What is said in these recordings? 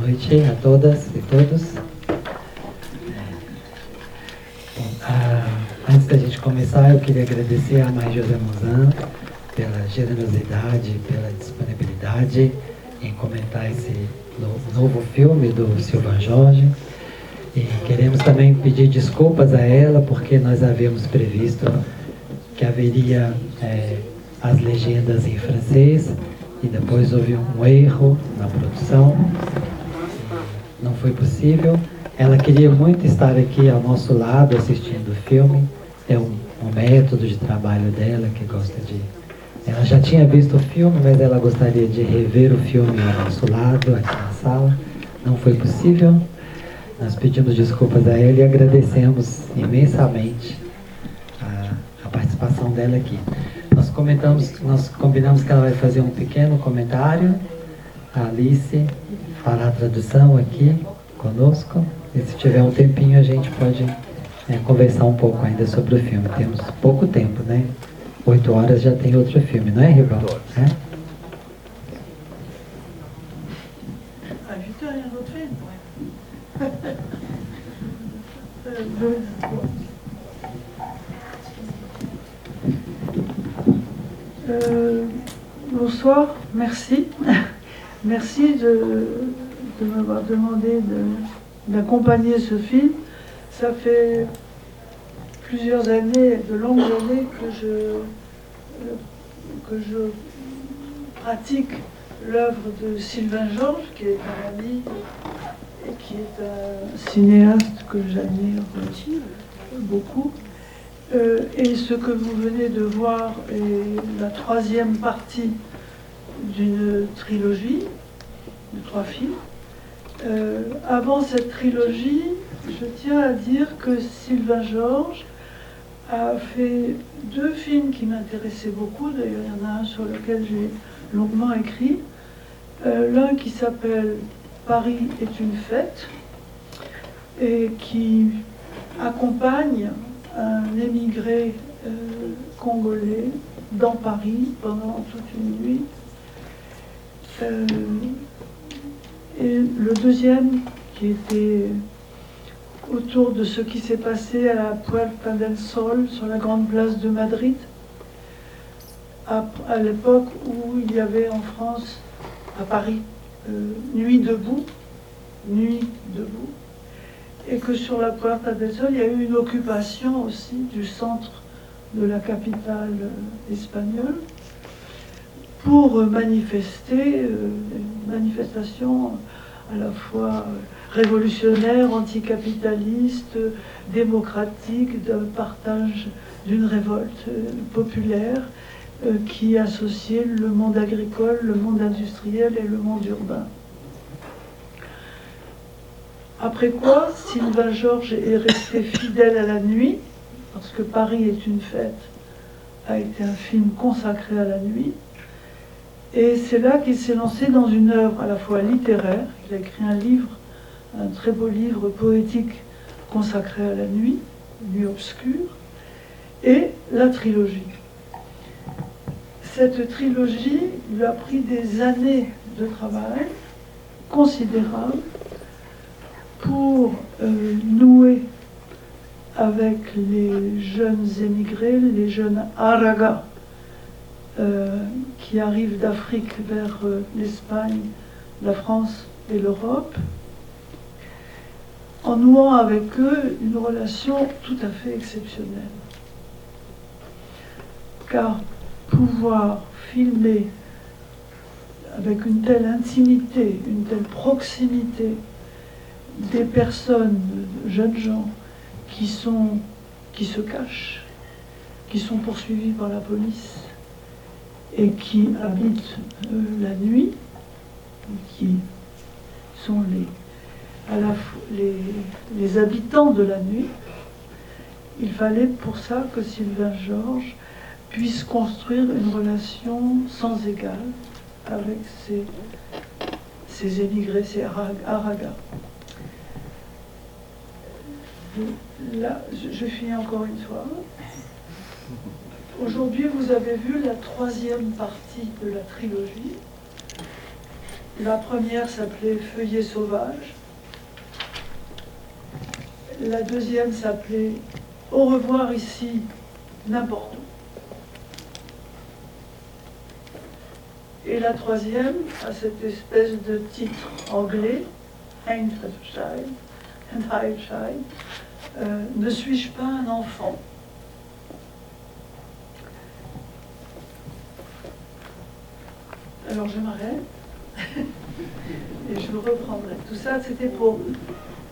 noite a todas e todos. Bom, antes da gente começar, eu queria agradecer a Maria José Mozan pela generosidade, pela disponibilidade em comentar esse novo filme do Silvan Jorge. E queremos também pedir desculpas a ela, porque nós havíamos previsto que haveria as legendas em francês, e depois houve um erro na produção, não foi possível. Ela queria muito estar aqui ao nosso lado assistindo o filme, é um método de trabalho dela que gosta de... Ela já tinha visto o filme, mas ela gostaria de rever o filme ao nosso lado, aqui na sala, não foi possível. Nós pedimos desculpas a ela e agradecemos imensamente a participação dela aqui. Nós combinamos que ela vai fazer um pequeno comentário. A Alice fará a tradução aqui conosco. E se tiver um tempinho, a gente pode conversar um pouco ainda sobre o filme. Temos pouco tempo, né? 8 horas já tem outro filme, não é, Ribão? Bonsoir, merci. Merci de m'avoir demandé d'accompagner ce film. Ça fait plusieurs années, de longues années que je pratique l'œuvre de Sylvain Georges, qui est un ami et qui est un cinéaste que j'admire beaucoup. Et ce que vous venez de voir est la troisième partie d'une trilogie de 3 films. Avant cette trilogie, je tiens à dire que Sylvain Georges a fait 2 films qui m'intéressaient beaucoup. D'ailleurs, il y en a un sur lequel j'ai longuement écrit. L'un qui s'appelle Paris est une fête et qui accompagne un émigré congolais dans Paris pendant toute une nuit. Et le deuxième, qui était autour de ce qui s'est passé à la Puerta del Sol, sur la grande place de Madrid, à l'époque où il y avait en France, à Paris, Nuit debout, et que sur la Puerta del Sol, il y a eu une occupation aussi du centre de la capitale espagnole pour manifester, une manifestation à la fois révolutionnaire, anticapitaliste, démocratique, de partage d'une révolte populaire qui associait le monde agricole, le monde industriel et le monde urbain. Après quoi, Sylvain Georges est resté fidèle à la nuit, parce que Paris est une fête a été un film consacré à la nuit. Et c'est là qu'il s'est lancé dans une œuvre à la fois littéraire. Il a écrit un livre, un très beau livre poétique consacré à la nuit, Nuit obscure, et la trilogie. Cette trilogie lui a pris des années de travail considérables pour nouer avec les jeunes émigrés, les jeunes Araga, qui arrivent d'Afrique vers l'Espagne, la France et l'Europe, en nouant avec eux une relation tout à fait exceptionnelle. Car pouvoir filmer avec une telle intimité, une telle proximité des personnes, de jeunes gens qui se cachent, qui sont poursuivis par la police et qui habitent la nuit, qui sont les habitants de la nuit. Il fallait pour ça que Sylvain Georges puisse construire une relation sans égale avec ces émigrés, ces Aragas. Là, je finis encore une fois. Aujourd'hui, vous avez vu la troisième partie de la trilogie. La première s'appelait Feuillet sauvage. La deuxième s'appelait Au revoir ici, n'importe où. Et la troisième a cette espèce de titre anglais, Heimscheid, ne suis-je pas un enfant? Alors je m'arrête et je reprendrai. Tout ça, c'était pour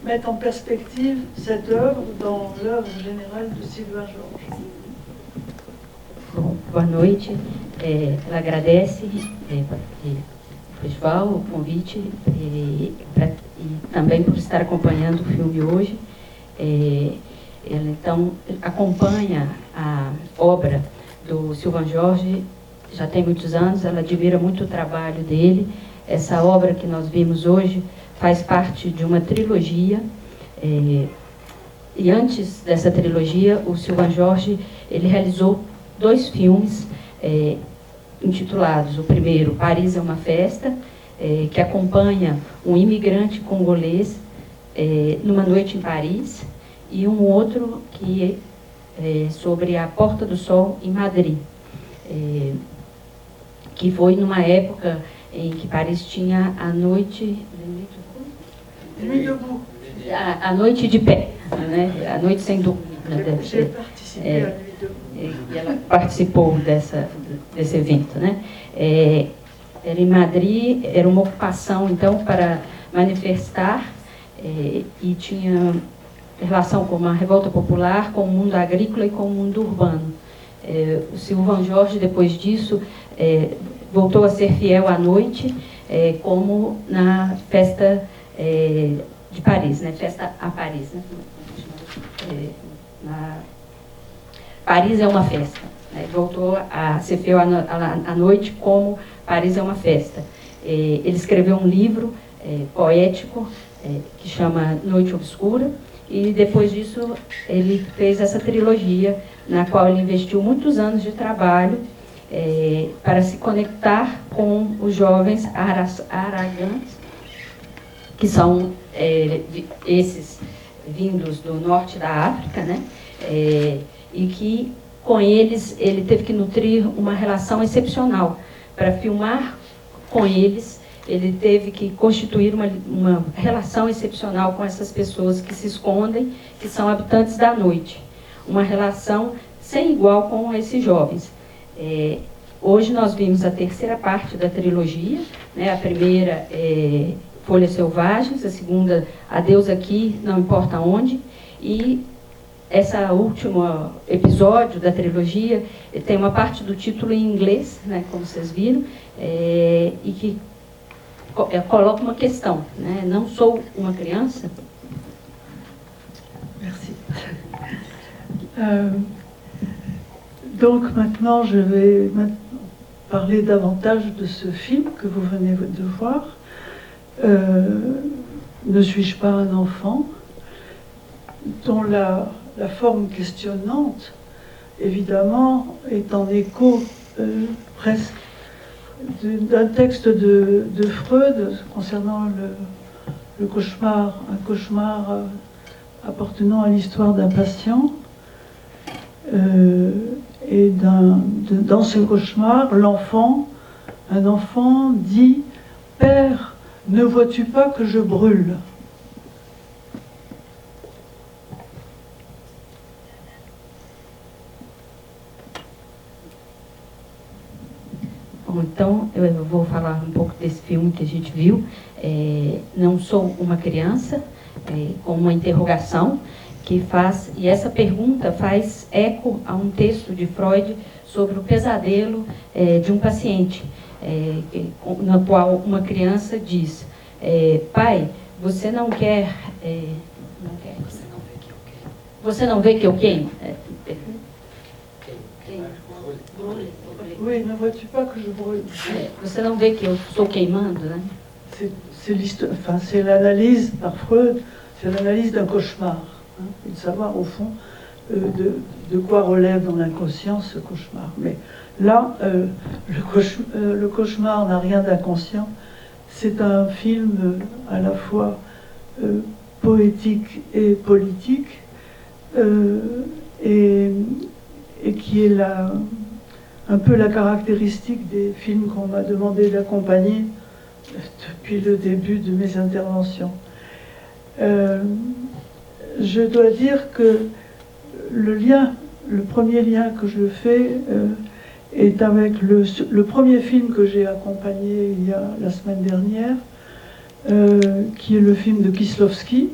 mettre en perspective cette œuvre dans l'œuvre générale de Sylvain Georges. Bom, boa noite. Ela agradece o festival, o convite e também por estar acompanhando o filme hoje. Ela então acompanha a obra do Sylvain Georges já tem muitos anos, ela admira muito o trabalho dele. Essa obra que nós vimos hoje faz parte de uma trilogia, e antes dessa trilogia, o Sylvain Georges ele realizou 2 filmes intitulados, o primeiro, Paris é uma Festa, que acompanha um imigrante congolês numa noite em Paris, e um outro que é sobre a Porta do Sol em Madrid, que foi numa época em que Paris tinha a noite... A noite de pé, né? A noite sem dormir. E ela participou desse evento, né? Era em Madrid, era uma ocupação, então, para manifestar, e tinha relação com uma revolta popular, com o mundo agrícola e com o mundo urbano. O Sylvain Georges, depois disso, voltou a ser fiel à noite, como na festa de Paris, né? Festa a Paris, né? Paris é uma festa, né? Voltou a ser fiel à noite como Paris é uma festa. Ele escreveu um livro poético que chama Noite Obscura, e depois disso ele fez essa trilogia na qual ele investiu muitos anos de trabalho para se conectar com os jovens aragãs, que são esses vindos do norte da África, né? E que com eles ele teve que nutrir uma relação excepcional. Para filmar com eles, ele teve que constituir uma relação excepcional com essas pessoas que se escondem, que são habitantes da noite. Uma relação sem igual com esses jovens. Hoje nós vimos a terceira parte da trilogia, né? A primeira é Folhas Selvagens, a segunda, Adeus Aqui, Não Importa Onde, e essa último episódio da trilogia tem uma parte do título em inglês, né, como vocês viram, e que coloca uma questão, né? Não sou uma criança. Merci. Donc maintenant, je vais parler davantage de ce film que vous venez de voir. Ne suis-je pas un enfant, dont la forme questionnante, évidemment, est en écho presque d'un texte de Freud concernant le cauchemar, un cauchemar appartenant à l'histoire d'un patient. Et dans ce cauchemar, un enfant dit « Père, ne vois-tu pas que je brûle ?» Bom, então, eu vou falar um pouco desse filme que a gente viu. Não sou uma criança, com uma interrogação que faz, e essa pergunta faz eco a um texto de Freud sobre o pesadelo de um paciente, na qual uma criança diz: pai, você não quer, você não vê que eu queimo? Oui, ne vois-tu pas que je brûle? Você não vê que eu estou queimando, né? C'est l'analyse par Freud, c'est l'analyse d'un cauchemar, hein, et de savoir au fond de quoi relève dans l'inconscient ce cauchemar. Mais là, le cauchemar n'a rien d'inconscient, C'est un film à la fois poétique et politique, et qui est un peu la caractéristique des films qu'on m'a demandé d'accompagner depuis le début de mes interventions. Je dois dire que le premier lien que je fais est avec le premier film que j'ai accompagné la semaine dernière, qui est le film de Kieslowski,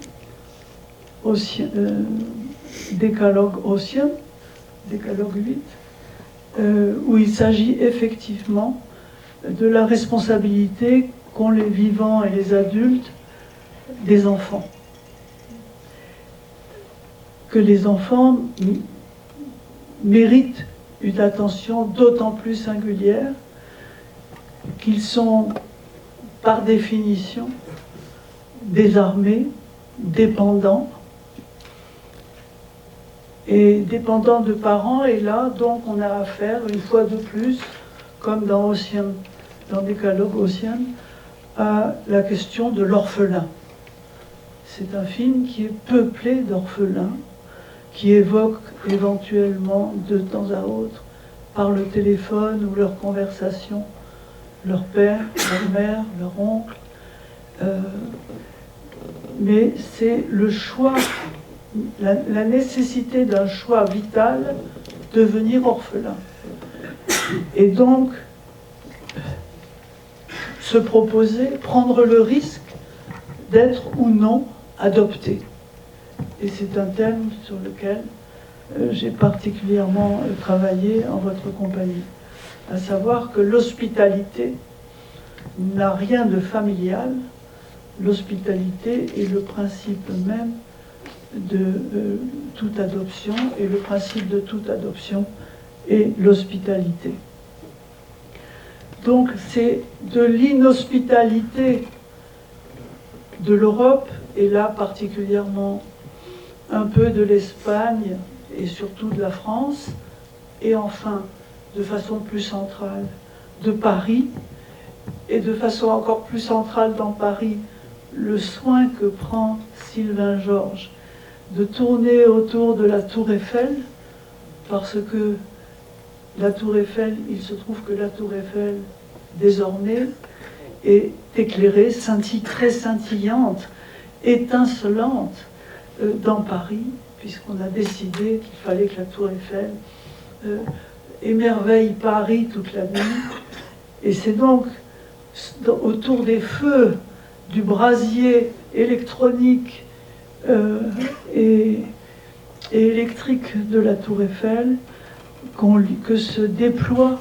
Décalogue Ocean, Décalogue 8, où il s'agit effectivement de la responsabilité qu'ont les vivants et les adultes des enfants. Que les enfants méritent une attention d'autant plus singulière qu'ils sont, par définition, désarmés, dépendants, et dépendants de parents. Et là, donc, on a affaire, une fois de plus, comme dans Décalogue Ocean, à la question de l'orphelin. C'est un film qui est peuplé d'orphelins, qui évoque éventuellement de temps à autre, par le téléphone ou leur conversation, leur père, leur mère, leur oncle. Mais c'est le choix, la nécessité d'un choix vital, devenir orphelin. Et donc, se proposer, prendre le risque d'être ou non adopté. Et c'est un thème sur lequel j'ai particulièrement travaillé en votre compagnie. À savoir que l'hospitalité n'a rien de familial. L'hospitalité est le principe même de toute adoption, et le principe de toute adoption est l'hospitalité. Donc c'est de l'inhospitalité de l'Europe, et là particulièrement un peu de l'Espagne et surtout de la France, et enfin de façon plus centrale de Paris, et de façon encore plus centrale dans Paris, le soin que prend Sylvain Georges de tourner autour de la Tour Eiffel, parce que la Tour Eiffel, il se trouve que la Tour Eiffel, désormais, est éclairée, très scintillante, étincelante dans Paris, puisqu'on a décidé qu'il fallait que la Tour Eiffel émerveille Paris toute la nuit. Et c'est donc autour des feux du brasier électronique et électrique de la Tour Eiffel que se déploie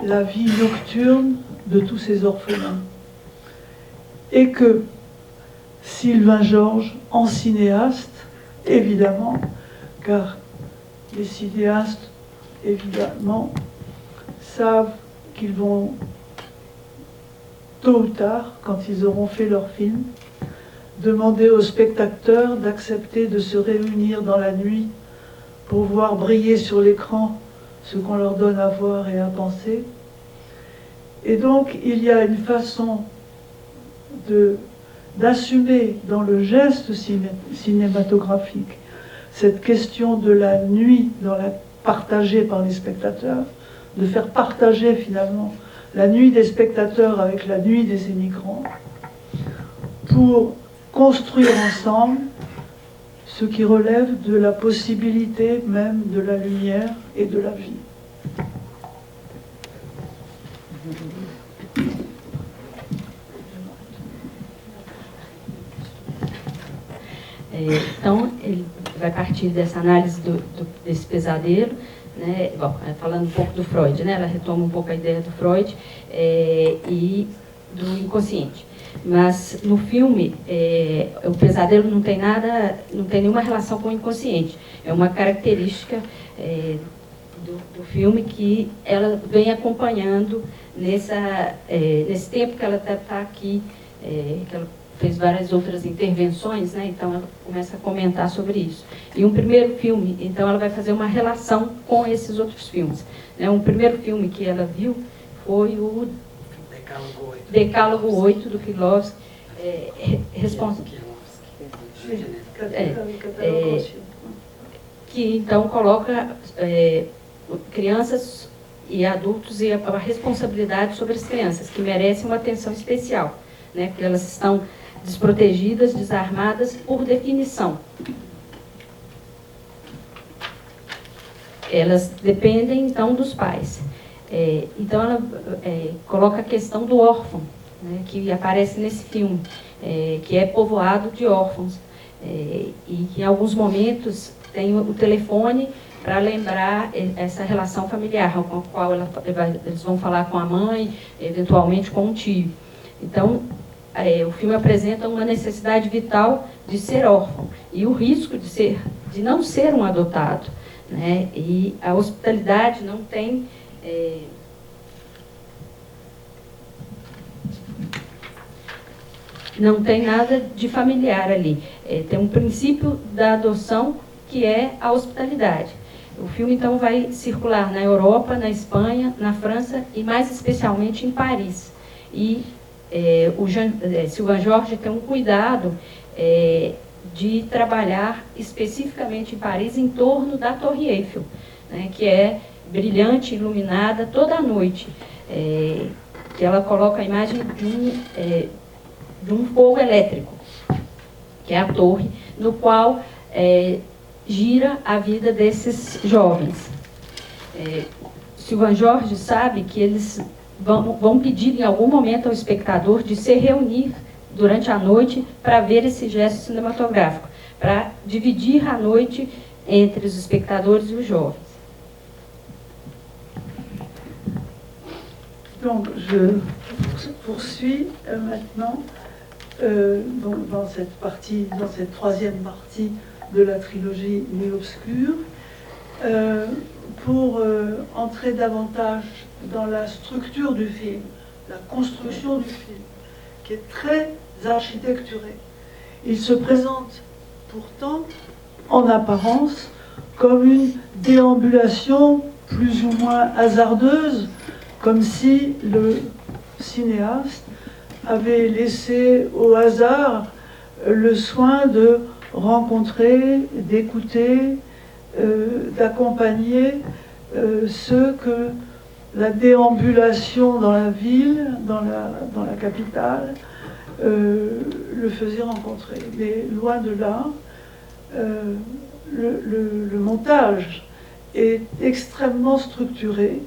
la vie nocturne de tous ces orphelins. Et que Sylvain Georges, en cinéaste, évidemment, car les cinéastes, évidemment, savent qu'ils vont, tôt ou tard, quand ils auront fait leur film, demander aux spectateurs d'accepter de se réunir dans la nuit pour voir briller sur l'écran ce qu'on leur donne à voir et à penser. Et donc, il y a une façon d'assumer dans le geste cinématographique cette question de la nuit partagée par les spectateurs, de faire partager finalement la nuit des spectateurs avec la nuit des émigrants, pour construire ensemble ce qui relève de la possibilité même de la lumière et de la vie. Então, ele vai partir dessa análise desse pesadelo, né? Bom, falando um pouco do Freud, né? Ela retoma um pouco a ideia do Freud e do inconsciente. Mas no filme, o pesadelo não tem nenhuma relação com o inconsciente. É uma característica do filme que ela vem acompanhando nesse tempo que ela está aqui, que ela fez várias outras intervenções, né? Então ela começa a comentar sobre isso. E um primeiro filme, então ela vai fazer uma relação com esses outros filmes, né? Um primeiro filme que ela viu foi o Decálogo 8 do Kilovski, que então coloca crianças e adultos e a responsabilidade sobre as crianças, que merecem uma atenção especial, né, porque elas estão desprotegidas, desarmadas por definição. Elas dependem, então, dos pais. Então, ela coloca a questão do órfão, né, que aparece nesse filme, que é povoado de órfãos, e que, em alguns momentos, tem o telefone para lembrar essa relação familiar, com a qual eles vão falar com a mãe, eventualmente com um tio. Então, o filme apresenta uma necessidade vital de ser órfão e o risco de não ser um adotado, né? E a hospitalidade não tem nada de familiar ali. Tem um princípio da adoção que é a hospitalidade. O filme, então, vai circular na Europa, na Espanha, na França e, mais especialmente, em Paris. E o Sylvain Georges tem um cuidado de trabalhar especificamente em Paris em torno da Torre Eiffel, né, que é brilhante, iluminada toda a noite, que ela coloca a imagem de um fogo elétrico, que é a torre, no qual gira a vida desses jovens. Sylvain Georges sabe que eles vão pedir em algum momento ao espectador de se reunir durante a noite para ver esse gesto cinematográfico, para dividir a noite entre os espectadores e os jovens. Donc, je poursuis maintenant dans cette troisième partie de la trilogie Nuit obscure, pour entrer davantage dans la structure du film, la construction du film, qui est très architecturée. Il se présente pourtant, en apparence, comme une déambulation plus ou moins hasardeuse, comme si le cinéaste avait laissé au hasard le soin de rencontrer, d'écouter, d'accompagner ceux que la déambulation dans la ville, dans la capitale, le faisait rencontrer. Mais loin de là, le montage est extrêmement structuré,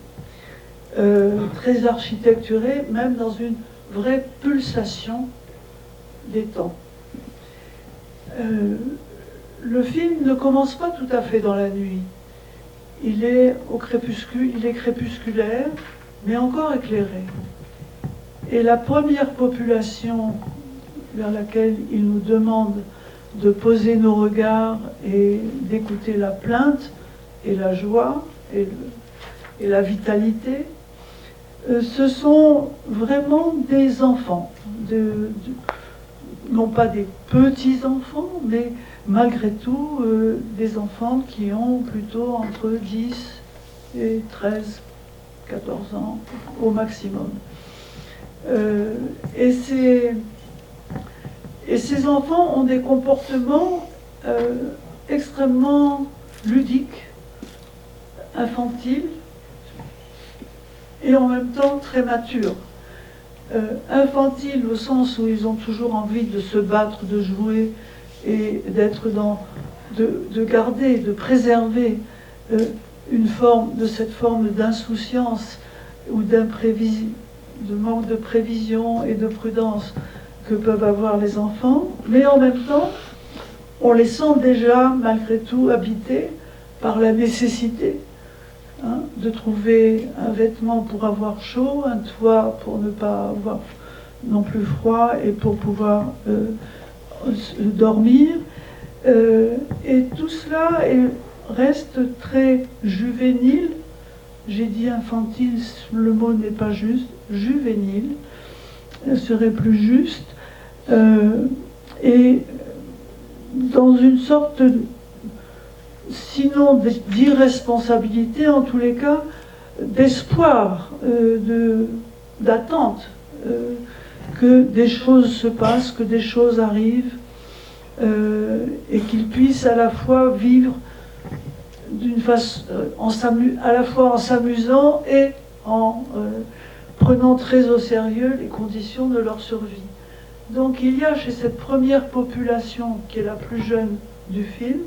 très architecturé, même dans une vraie pulsation des temps. Le film ne commence pas tout à fait dans la nuit. Il est crépusculaire, mais encore éclairé. Et la première population vers laquelle il nous demande de poser nos regards et d'écouter la plainte et la joie et la vitalité, ce sont vraiment des enfants, non pas des petits-enfants, mais malgré tout des enfants qui ont plutôt entre 10 et 13, 14 ans au maximum. Et ces enfants ont des comportements extrêmement ludiques, infantiles, et en même temps très matures. Infantiles au sens où ils ont toujours envie de se battre, de jouer, et d'être de garder, de préserver cette forme d'insouciance ou de manque de prévision et de prudence que peuvent avoir les enfants, mais en même temps, on les sent déjà, malgré tout, habités par la nécessité de trouver un vêtement pour avoir chaud, un toit pour ne pas avoir non plus froid et pour pouvoir dormir. Et tout cela reste très juvénile. J'ai dit infantile, le mot n'est pas juste, juvénile serait plus juste, et dans une sorte, sinon d'irresponsabilité, en tous les cas, d'espoir, d'attente que des choses se passent, que des choses arrivent, et qu'ils puissent à la fois vivre d'une façon, à la fois en s'amusant et en prenant très au sérieux les conditions de leur survie. Donc il y a chez cette première population, qui est la plus jeune du film,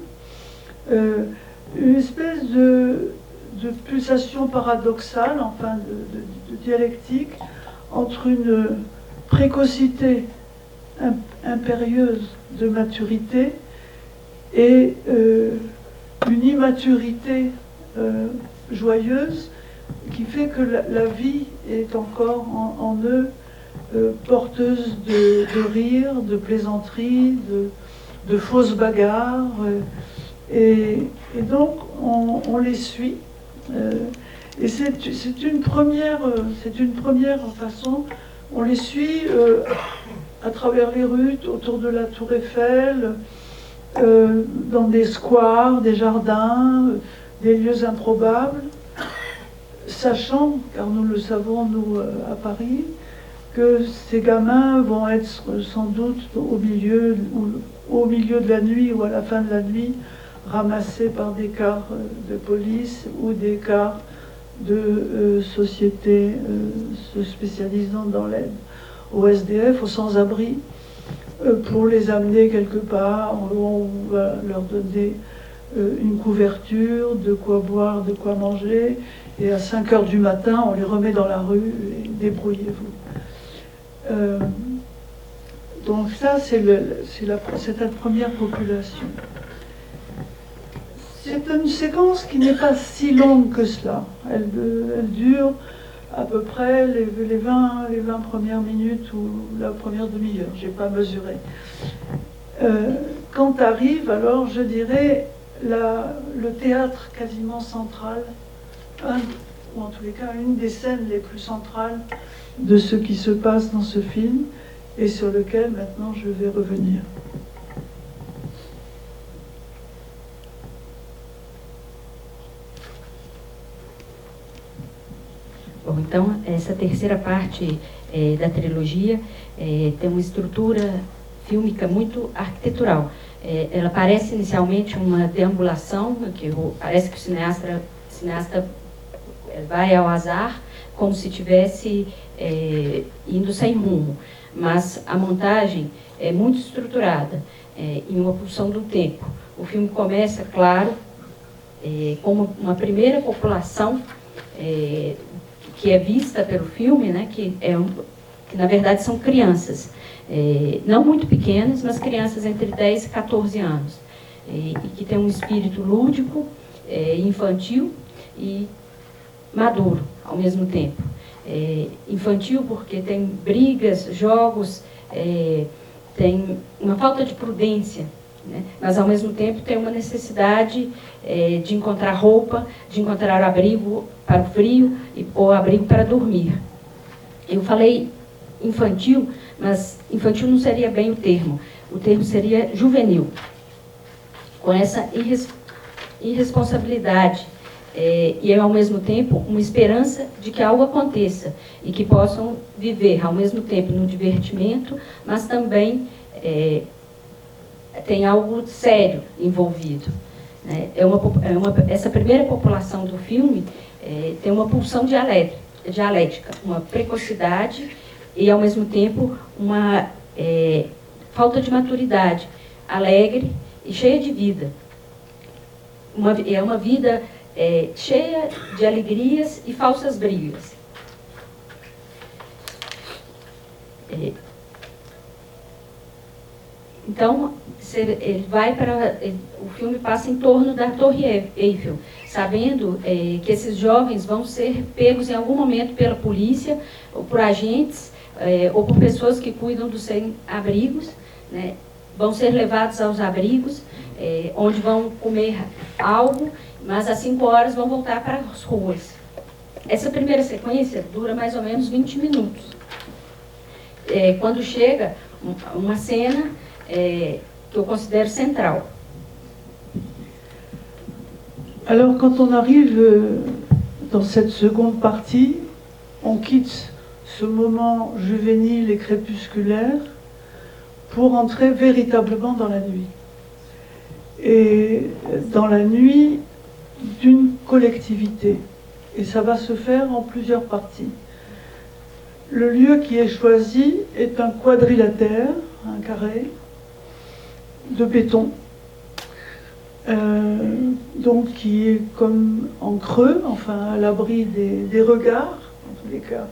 une espèce de pulsation paradoxale, enfin de dialectique, entre une précocité impérieuse de maturité et une immaturité joyeuse qui fait que la vie est encore en eux porteuse de rire, de plaisanteries, de fausses bagarres. Et donc on les suit. Et c'est une première façon. On les suit à travers les rues, autour de la Tour Eiffel, dans des squares, des jardins, des lieux improbables, sachant, car nous le savons, nous, à Paris, que ces gamins vont être sans doute au milieu de la nuit ou à la fin de la nuit, ramassés par des cars de police ou des cars de sociétés se spécialisant dans l'aide aux SDF, aux sans-abri, pour les amener quelque part où on va leur donner une couverture, de quoi boire, de quoi manger, et à 5 heures du matin, on les remet dans la rue et débrouillez-vous. Donc ça, c'est la première population. C'est une séquence qui n'est pas si longue que cela. Elle dure à peu près les 20 premières minutes ou la première demi-heure. Je n'ai pas mesuré. Quand arrive, alors, je dirais, le théâtre quasiment central, ou en tous les cas, une des scènes les plus centrales de ce qui se passe dans ce film, et sur lequel maintenant je vais revenir. Bom, então, essa terceira parte da trilogia tem uma estrutura fílmica muito arquitetural. Ela parece inicialmente uma deambulação, parece que o cineasta vai ao azar, como se estivesse indo sem rumo. Mas a montagem é muito estruturada, em uma pulsão do tempo. O filme começa, claro, como uma primeira população que é vista pelo filme, né, que na verdade são crianças, não muito pequenas, mas crianças entre 10 e 14 anos, e que tem um espírito lúdico, infantil e maduro ao mesmo tempo. Infantil porque tem brigas, jogos, tem uma falta de prudência, né? Mas ao mesmo tempo tem uma necessidade de encontrar roupa, de encontrar abrigo para o frio ou abrigo para dormir. Eu falei infantil, mas infantil não seria bem o termo seria juvenil, com essa irresponsabilidade e ao mesmo tempo uma esperança de que algo aconteça e que possam viver ao mesmo tempo no divertimento, mas também tem algo sério envolvido, né? Essa primeira população do filme tem uma pulsão dialética, uma precocidade e ao mesmo tempo uma falta de maturidade, alegre e cheia de vida. É uma vida cheia de alegrias e falsas brigas. Então, o filme passa em torno da Torre Eiffel, sabendo que esses jovens vão ser pegos em algum momento pela polícia, ou por agentes, ou por pessoas que cuidam dos sem-abrigos, né? Vão ser levados aos abrigos, onde vão comer algo, mas às 5 horas vão voltar para as ruas. Essa primeira sequência dura mais ou menos 20 minutos. Quando chega uma cena que eu considère centrale. Alors quand on arrive dans cette seconde partie, on quitte ce moment juvénile et crépusculaire pour entrer véritablement dans la nuit. Et dans la nuit d'une collectivité. Et ça va se faire en plusieurs parties. Le lieu qui est choisi est un quadrilatère, un carré, de béton, donc qui est comme en creux, enfin à l'abri des regards, en tous les cas,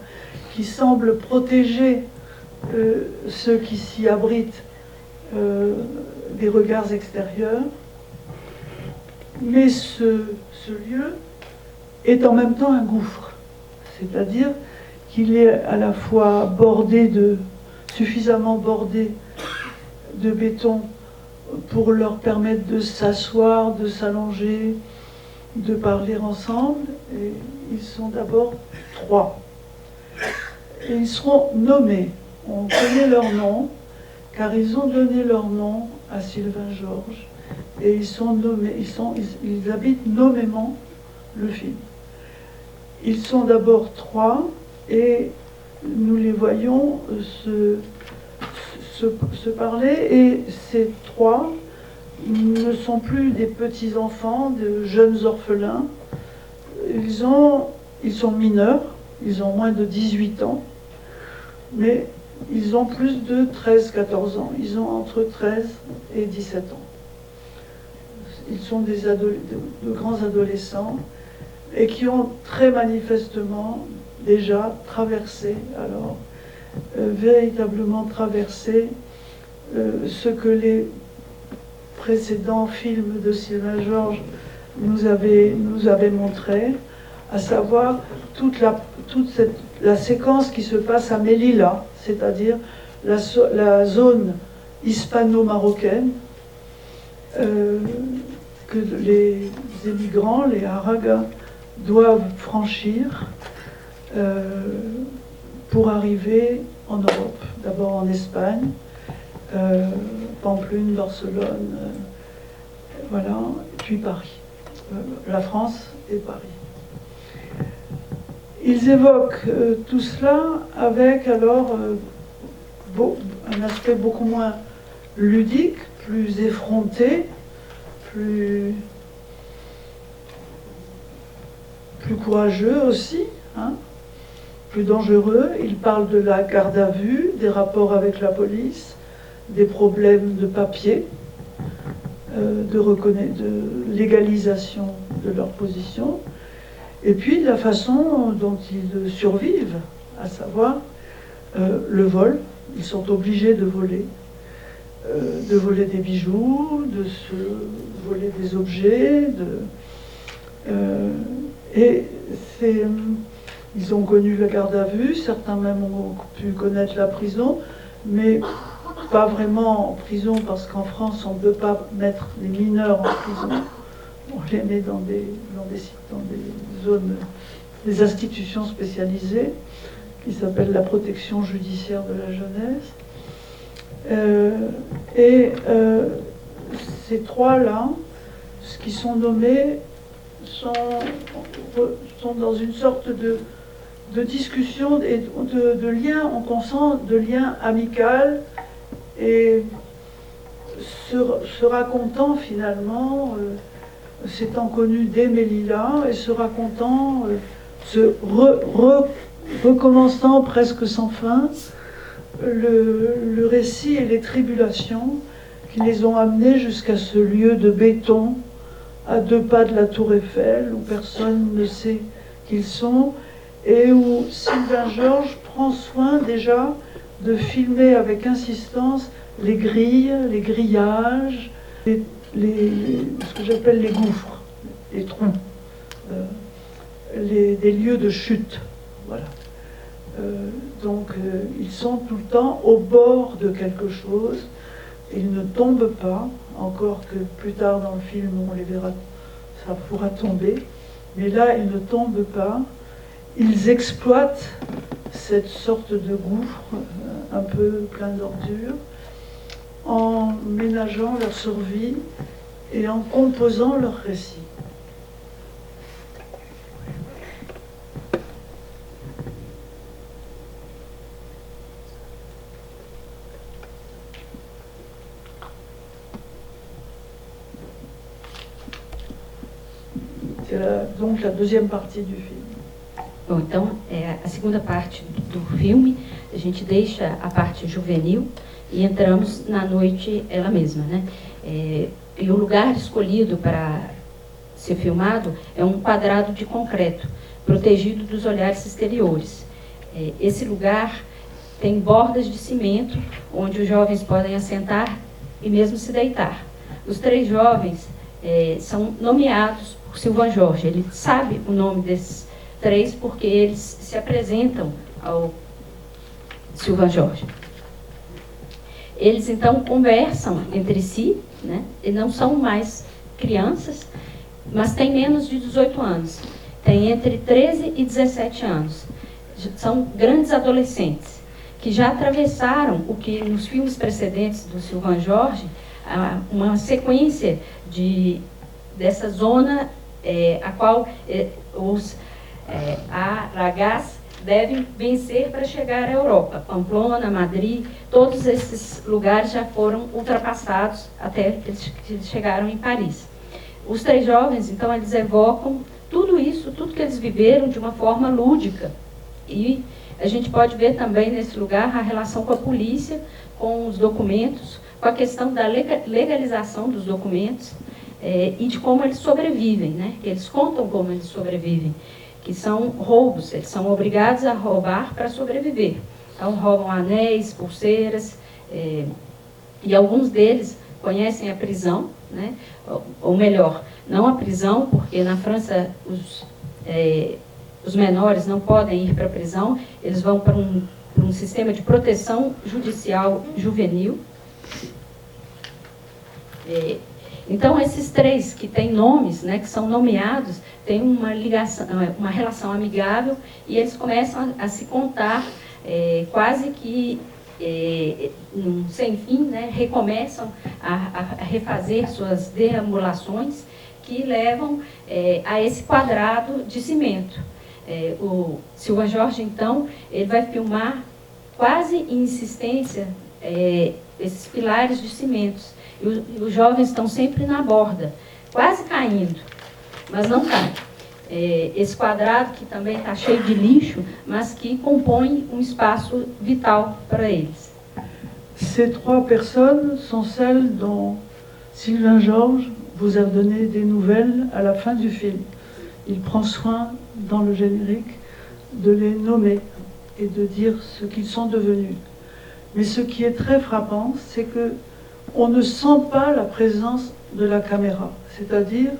qui semble protéger ceux qui s'y abritent des regards extérieurs. Mais ce lieu est en même temps un gouffre, c'est-à-dire qu'il est à la fois suffisamment bordé de béton pour leur permettre de s'asseoir, de s'allonger, de parler ensemble. Et ils sont d'abord 3. Et ils seront nommés. On connaît leur nom, car ils ont donné leur nom à Sylvain Georges. Et ils sont nommés, ils habitent nommément le film. Ils sont d'abord 3, et nous les voyons se parler, et ces 3 ne sont plus des petits-enfants, de jeunes orphelins. Ils sont mineurs, ils ont moins de 18 ans, mais ils ont plus de 13-14 ans. Ils ont entre 13 et 17 ans. Ils sont de grands adolescents et qui ont très manifestement déjà traversé, véritablement traversé ce que les précédents films de Sylvain Georges nous avaient montré, à savoir toute la séquence qui se passe à Melilla, c'est-à-dire la zone hispano-marocaine que les émigrants, les Haragas, doivent franchir pour arriver en Europe, d'abord en Espagne, Pamplune, Barcelone, voilà, puis Paris, la France et Paris. Ils évoquent tout cela avec alors un aspect beaucoup moins ludique, plus effronté, plus courageux aussi, hein, plus dangereux. Ils parlent de la garde à vue, des rapports avec la police, des problèmes de papier, de légalisation de leur position, et puis de la façon dont ils survivent, à savoir le vol. Ils sont obligés de voler des bijoux, de se voler des objets, ils ont connu la garde à vue, certains même ont pu connaître la prison, mais pas vraiment en prison, parce qu'en France on ne peut pas mettre les mineurs en prison, on les met dans des zones, des institutions spécialisées qui s'appellent la protection judiciaire de la jeunesse. Ces 3-là, ce qui sont nommés, sont dans une sorte de discussion et de lien, on consent, de lien amical, et se racontant finalement, s'étant connu dès Melilla, et se racontant, recommençant presque sans fin le récit et les tribulations qui les ont amenés jusqu'à ce lieu de béton à 2 pas de la tour Eiffel, où personne ne sait qui ils sont, et où Sylvain Georges prend soin déjà de filmer avec insistance les grilles, les grillages, ce que j'appelle les gouffres, les trous, des lieux de chute. Voilà. Ils sont tout le temps au bord de quelque chose. Ils ne tombent pas, encore que plus tard dans le film on les verra, ça pourra tomber, mais là ils ne tombent pas. Ils exploitent cette sorte de gouffre un peu plein d'ordures en ménageant leur survie et en composant leur récit. C'est donc la deuxième partie du film. Bom, então, a segunda parte do filme, a gente deixa a parte juvenil e entramos na noite ela mesma, né? E o lugar escolhido para ser filmado é um quadrado de concreto, protegido dos olhares exteriores. Esse lugar tem bordas de cimento, onde os jovens podem assentar e mesmo se deitar. Os 3 jovens são nomeados por Sylvain Georges. Ele sabe o nome desses 3 porque eles se apresentam ao Sylvain Georges. Eles então conversam entre si, né? E não são mais crianças, mas têm menos de 18 anos. Têm entre 13 e 17 anos. São grandes adolescentes que já atravessaram o que nos filmes precedentes do Sylvain Georges, uma sequência dessa zona a qual os aragás devem vencer para chegar à Europa. Pamplona, Madrid, todos esses lugares já foram ultrapassados até eles chegaram em Paris. Os 3 jovens, então, eles evocam tudo isso, tudo que eles viveram de uma forma lúdica. E a gente pode ver também nesse lugar a relação com a polícia, com os documentos, com a questão da legalização dos documentos e de como eles sobrevivem, né? Eles contam como eles sobrevivem, que são roubos, eles são obrigados a roubar para sobreviver. Então roubam anéis, pulseiras, e alguns deles conhecem a prisão, né? Ou melhor, não a prisão, porque na França os menores não podem ir para a prisão, eles vão para um sistema de proteção judicial juvenil. Então, esses 3 que têm nomes, né, que são nomeados, têm uma ligação, uma relação amigável, e eles começam a se contar quase que sem fim, né, recomeçam a refazer suas deambulações que levam a esse quadrado de cimento. O Sylvain Georges, então, ele vai filmar quase em insistência esses pilares de cimentos. E os jovens estão sempre na borda, quase caindo, mas não caem. Esse quadrado que também está cheio de lixo, mas que compõe um espaço vital para eles. Ces 3 personnes sont celles dont Sylvain Georges vous a donné des nouvelles à la fin du film. Il prend soin, dans le générique, de les nommer et de dire ce qu'ils sont devenus. Mais ce qui est très frappant, c'est que on ne sent pas la présence de la caméra. C'est-à-dire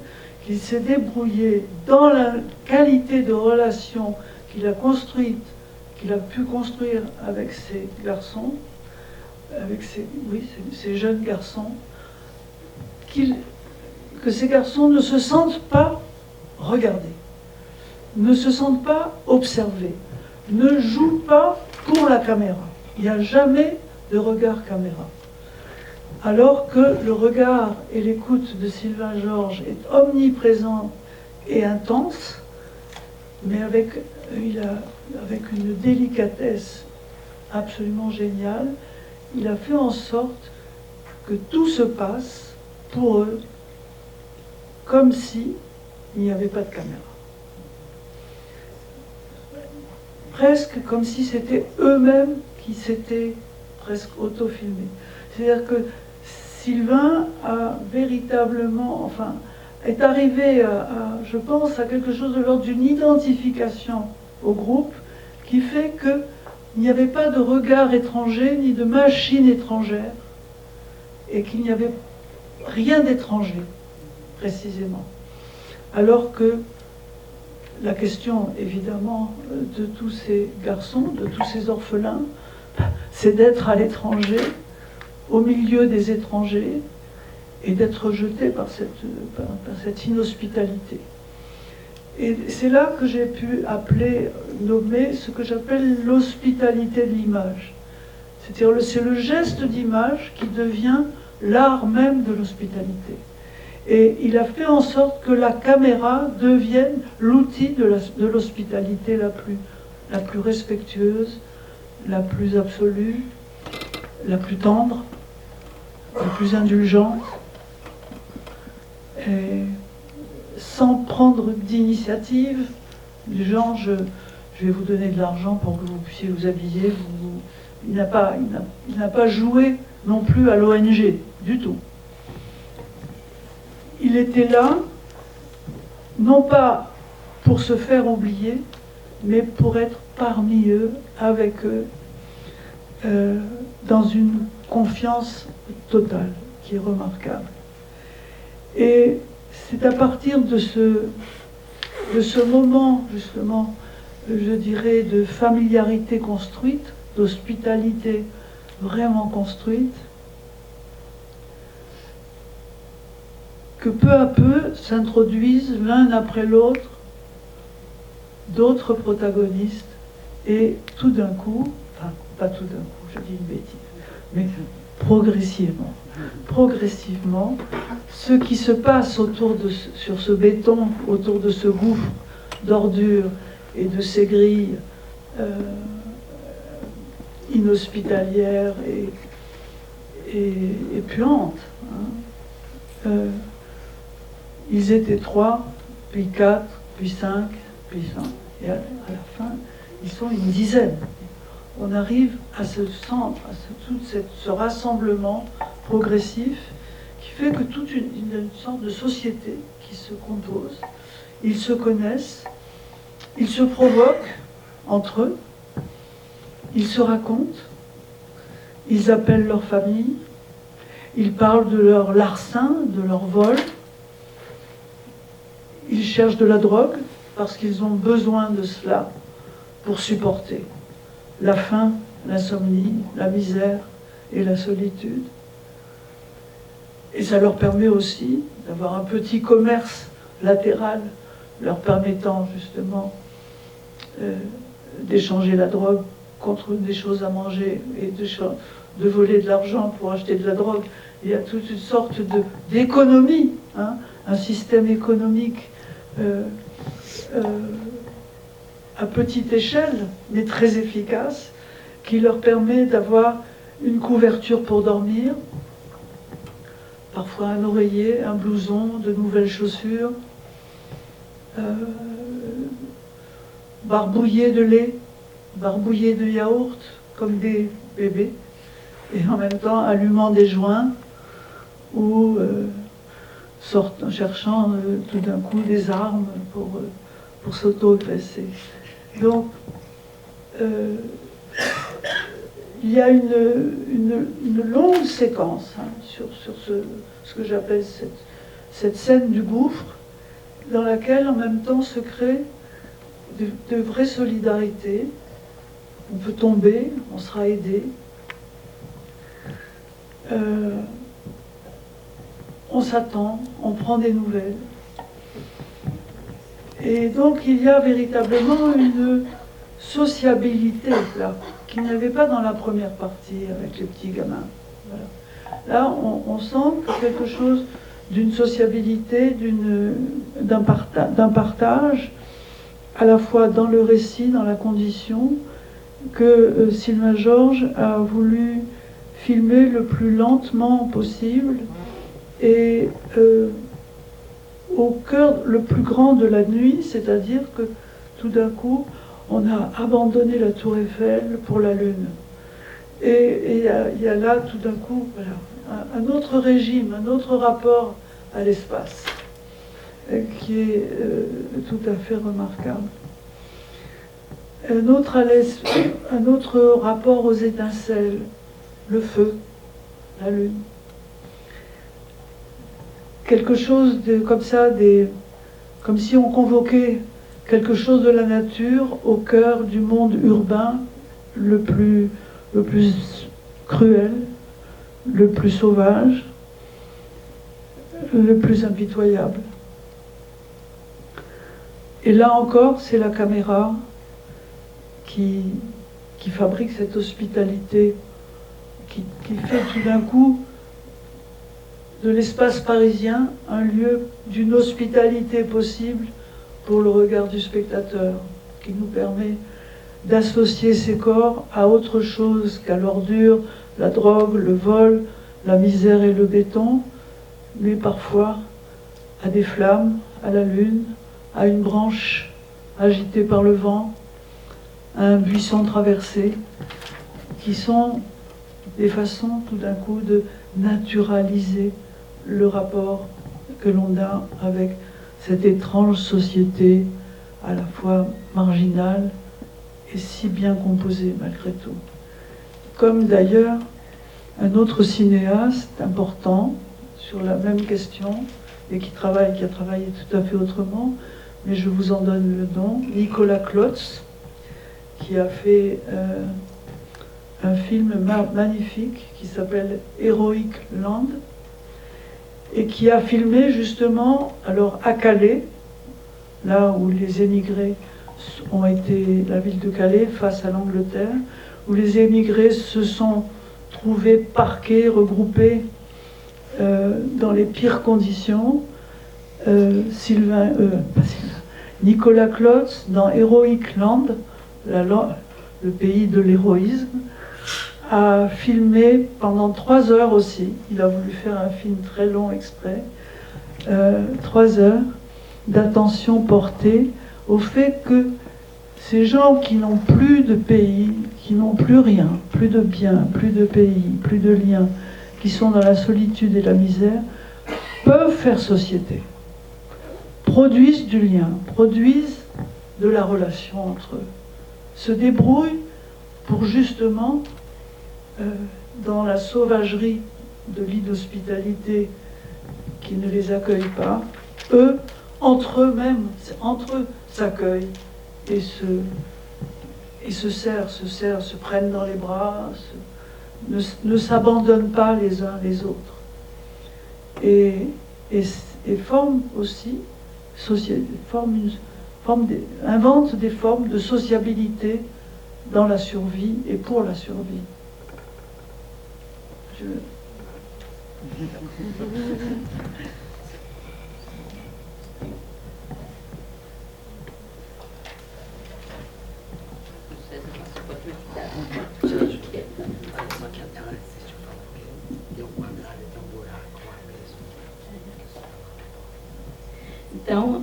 qu'il s'est débrouillé dans la qualité de relation qu'il a construite, qu'il a pu construire avec ces garçons, avec ces jeunes garçons, que ces garçons ne se sentent pas regardés, ne se sentent pas observés, ne jouent pas pour la caméra. Il n'y a jamais de regard caméra. Alors que le regard et l'écoute de Sylvain Georges est omniprésent et intense, mais avec une délicatesse absolument géniale, il a fait en sorte que tout se passe pour eux comme si il n'y avait pas de caméra. Presque comme si c'était eux-mêmes qui s'étaient presque auto-filmés. C'est-à-dire que Sylvain a véritablement, est arrivé je pense, à quelque chose de l'ordre d'une identification au groupe qui fait qu'il n'y avait pas de regard étranger ni de machine étrangère et qu'il n'y avait rien d'étranger, précisément. Alors que la question, évidemment, de tous ces garçons, de tous ces orphelins, c'est d'être à l'étranger, au milieu des étrangers, et d'être rejeté par cette inhospitalité. Et c'est là que j'ai pu nommer ce que j'appelle l'hospitalité de l'image. C'est-à-dire c'est le geste d'image qui devient l'art même de l'hospitalité. Et il a fait en sorte que la caméra devienne l'outil de l'hospitalité la plus respectueuse, la plus absolue, la plus tendre, la plus indulgente. Et sans prendre d'initiative, du genre je vais vous donner de l'argent pour que vous puissiez vous habiller. Il n'a pas joué non plus à l'ONG, du tout. Il était là, non pas pour se faire oublier, mais pour être parmi eux, avec eux, dans une confiance totale, qui est remarquable. Et c'est à partir de ce moment, justement, je dirais, de familiarité construite, d'hospitalité vraiment construite, que peu à peu s'introduisent l'un après l'autre d'autres protagonistes, et tout d'un coup, enfin pas tout d'un coup, je dis une bêtise, mais progressivement, ce qui se passe sur ce béton, autour de ce gouffre d'ordures et de ces grilles inhospitalières et puantes, hein. Ils étaient 3, puis 4, puis 5, puis 5, et à la fin, ils sont une dizaine. On arrive à ce centre, à ce rassemblement progressif qui fait que toute une sorte de société qui se compose. Ils se connaissent, ils se provoquent entre eux, ils se racontent, ils appellent leur famille, ils parlent de leur larcin, de leur vol, ils cherchent de la drogue parce qu'ils ont besoin de cela pour supporter la faim, l'insomnie, la misère et la solitude. Et ça leur permet aussi d'avoir un petit commerce latéral leur permettant justement d'échanger la drogue contre des choses à manger et de voler de l'argent pour acheter de la drogue. Il y a toute une sorte d'économie, hein, un système économique à petite échelle, mais très efficace, qui leur permet d'avoir une couverture pour dormir, parfois un oreiller, un blouson, de nouvelles chaussures, barbouillés de lait, barbouillés de yaourt, comme des bébés, et en même temps allumant des joints ou cherchant tout d'un coup des armes pour s'auto-agresser. Donc, il y a une longue séquence, hein, sur ce que j'appelle cette scène du gouffre, dans laquelle en même temps se crée de vraies solidarités. On peut tomber, on sera aidé. On s'attend, on prend des nouvelles. Et donc il y a véritablement une sociabilité là, qu'il n'y avait pas dans la première partie avec les petits gamins. Voilà. Là, on sent quelque chose d'une sociabilité, d'un partage, à la fois dans le récit, dans la condition, que Sylvain Georges a voulu filmer le plus lentement possible et au cœur le plus grand de la nuit, c'est-à-dire que tout d'un coup, on a abandonné la tour Eiffel pour la Lune. Et il y a là, tout d'un coup, voilà, un autre régime, un autre rapport à l'espace, qui est tout à fait remarquable. Un autre rapport aux étincelles, le feu, la Lune. Quelque chose comme ça, comme si on convoquait quelque chose de la nature au cœur du monde urbain le plus cruel, le plus sauvage, le plus impitoyable. Et là encore, c'est la caméra qui fabrique cette hospitalité, qui fait tout d'un coup de l'espace parisien un lieu d'une hospitalité possible pour le regard du spectateur, qui nous permet d'associer ces corps à autre chose qu'à l'ordure, la drogue, le vol, la misère et le béton, mais parfois à des flammes, à la lune, à une branche agitée par le vent, à un buisson traversé, qui sont des façons tout d'un coup de naturaliser le rapport que l'on a avec cette étrange société à la fois marginale et si bien composée malgré tout. Comme d'ailleurs un autre cinéaste important sur la même question et qui a travaillé tout à fait autrement, mais je vous en donne le nom, Nicolas Klotz, qui a fait un film magnifique qui s'appelle Heroic Land et qui a filmé justement, alors à Calais, là où les émigrés ont été, la ville de Calais face à l'Angleterre, où les émigrés se sont trouvés parqués, regroupés dans les pires conditions. Nicolas Klotz, dans Heroic Land, le pays de l'héroïsme, a filmé pendant 3 heures aussi. Il a voulu faire un film très long exprès. 3 heures d'attention portée au fait que ces gens qui n'ont plus de pays, qui n'ont plus rien, plus de biens, plus de pays, plus de liens, qui sont dans la solitude et la misère, peuvent faire société, produisent du lien, produisent de la relation entre eux, se débrouillent pour justement, dans la sauvagerie de l'inhospitalité qui ne les accueille pas, eux, entre eux-mêmes, entre eux, s'accueillent et se serrent, se prennent dans les bras, ne s'abandonnent pas les uns les autres. Et forment aussi, inventent des formes de sociabilité dans la survie et pour la survie. Então,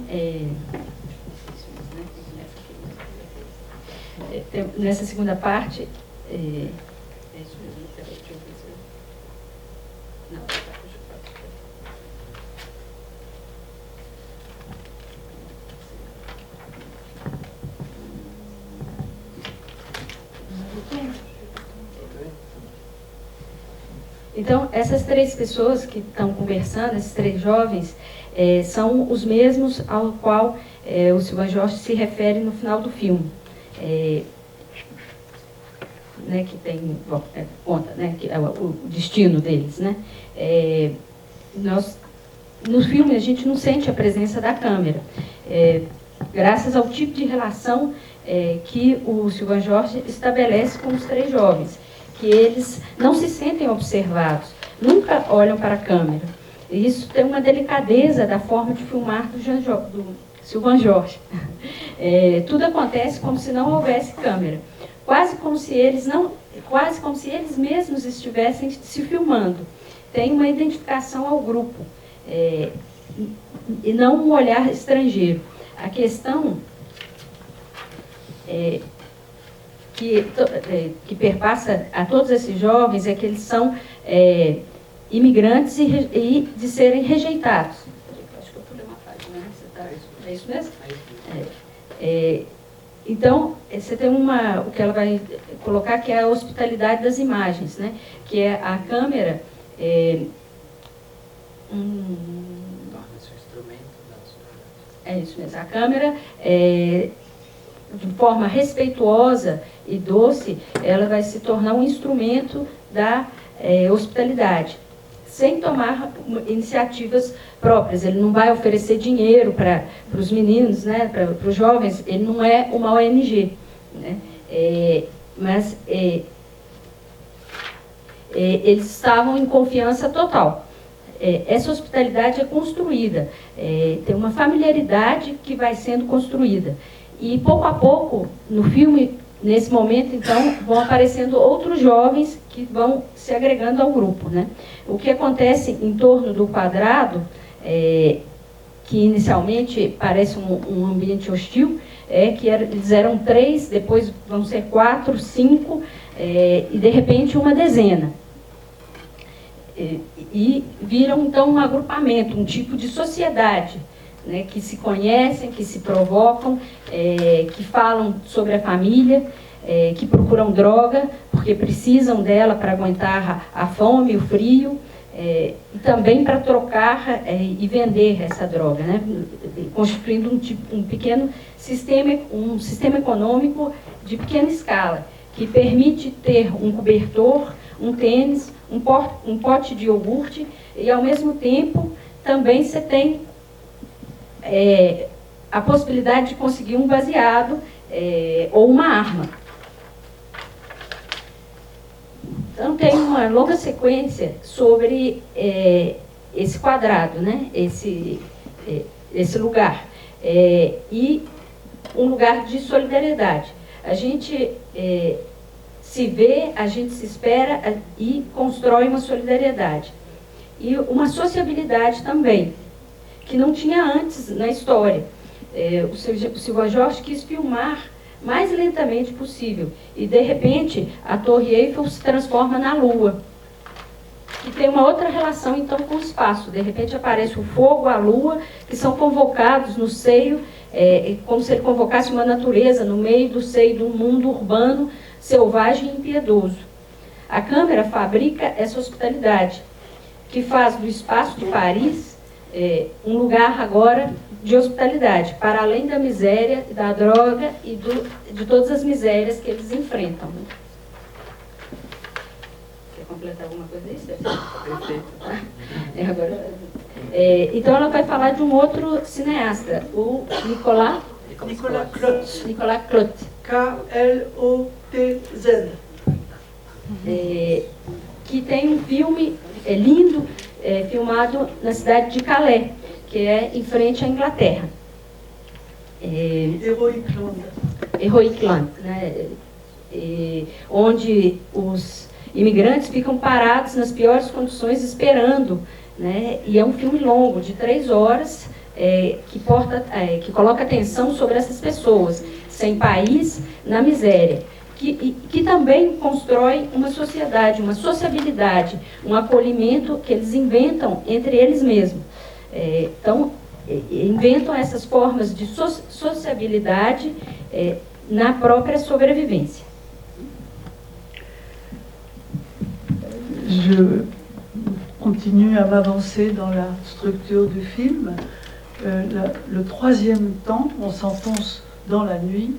nessa segunda parte, Então, essas 3 pessoas que estão conversando, esses 3 jovens, são os mesmos ao qual o Sylvain Georges se refere no final do filme. Né, que tem, conta, né, que é o destino deles. Né? No filme, a gente não sente a presença da câmera, graças ao tipo de relação que o Sylvain Georges estabelece com os 3 jovens, que eles não se sentem observados, nunca olham para a câmera. E isso tem uma delicadeza da forma de filmar do Sylvain Georges. Tudo acontece como se não houvesse câmera, quase como se eles mesmos estivessem se filmando. Tem uma identificação ao grupo, e não um olhar estrangeiro. A questão que perpassa a todos esses jovens é que eles são imigrantes e de serem rejeitados. Acho que eu pulei uma página, né? É isso mesmo? Então, você tem o que ela vai colocar, que é a hospitalidade das imagens, né? Que é a câmera... É isso mesmo. A câmera, de forma respeituosa e doce, ela vai se tornar um instrumento da hospitalidade, sem tomar iniciativas próprias. Ele não vai oferecer dinheiro para os meninos, né, para os jovens. Ele não é uma ONG, né? Mas eles estavam em confiança total. Essa hospitalidade é construída, tem uma familiaridade que vai sendo construída. E pouco a pouco, no filme, nesse momento, então, vão aparecendo outros jovens que vão se agregando ao grupo, né? O que acontece em torno do quadrado, que inicialmente parece um ambiente hostil, eles eram 3, depois vão ser 4, 5, e de repente uma dezena. E viram então um agrupamento, um tipo de sociedade, né, que se conhecem, que se provocam, que falam sobre a família, que procuram droga, porque precisam dela para aguentar a fome, o frio, e também para trocar e vender essa droga, né, constituindo um pequeno sistema, um sistema econômico de pequena escala, que permite ter um cobertor, um tênis, um pote de iogurte, e ao mesmo tempo também você tem a possibilidade de conseguir um baseado ou uma arma. Então tem uma longa sequência sobre esse quadrado, né? esse lugar. E um lugar de solidariedade. A gente se vê, a gente se espera e constrói uma solidariedade. E uma sociabilidade também, que não tinha antes na história. O Silva Jorge quis filmar mais lentamente possível. E, de repente, a Torre Eiffel se transforma na Lua, que tem uma outra relação, então, com o espaço. De repente, aparece o fogo, a Lua, que são convocados no seio, como se ele convocasse uma natureza no meio do seio de um mundo urbano, selvagem e impiedoso. A câmera fabrica essa hospitalidade, que faz do espaço de Paris um lugar agora de hospitalidade, para além da miséria, da droga e de todas as misérias que eles enfrentam. Né? Quer completar alguma coisa aí, Perfeito. Então ela vai falar de um outro cineasta, o Nicolas Klotz. Nicolas Klotz. K-L-O-T-Z. Que tem um filme lindo, filmado na cidade de Calais, que é em frente à Inglaterra. Heroic Land. Heroic Land, né? Onde os imigrantes ficam parados nas piores condições esperando, né? E é um filme longo, de 3 horas, que coloca atenção sobre essas pessoas, sem país, na miséria. Que também constrói uma sociedade, uma sociabilidade, um acolhimento que eles inventam entre eles mesmos. Então, inventam essas formas de sociabilidade na própria sobrevivência. Je continue à m'avancer dans la structure du film. Le troisième temps, on s'enfonce dans la nuit.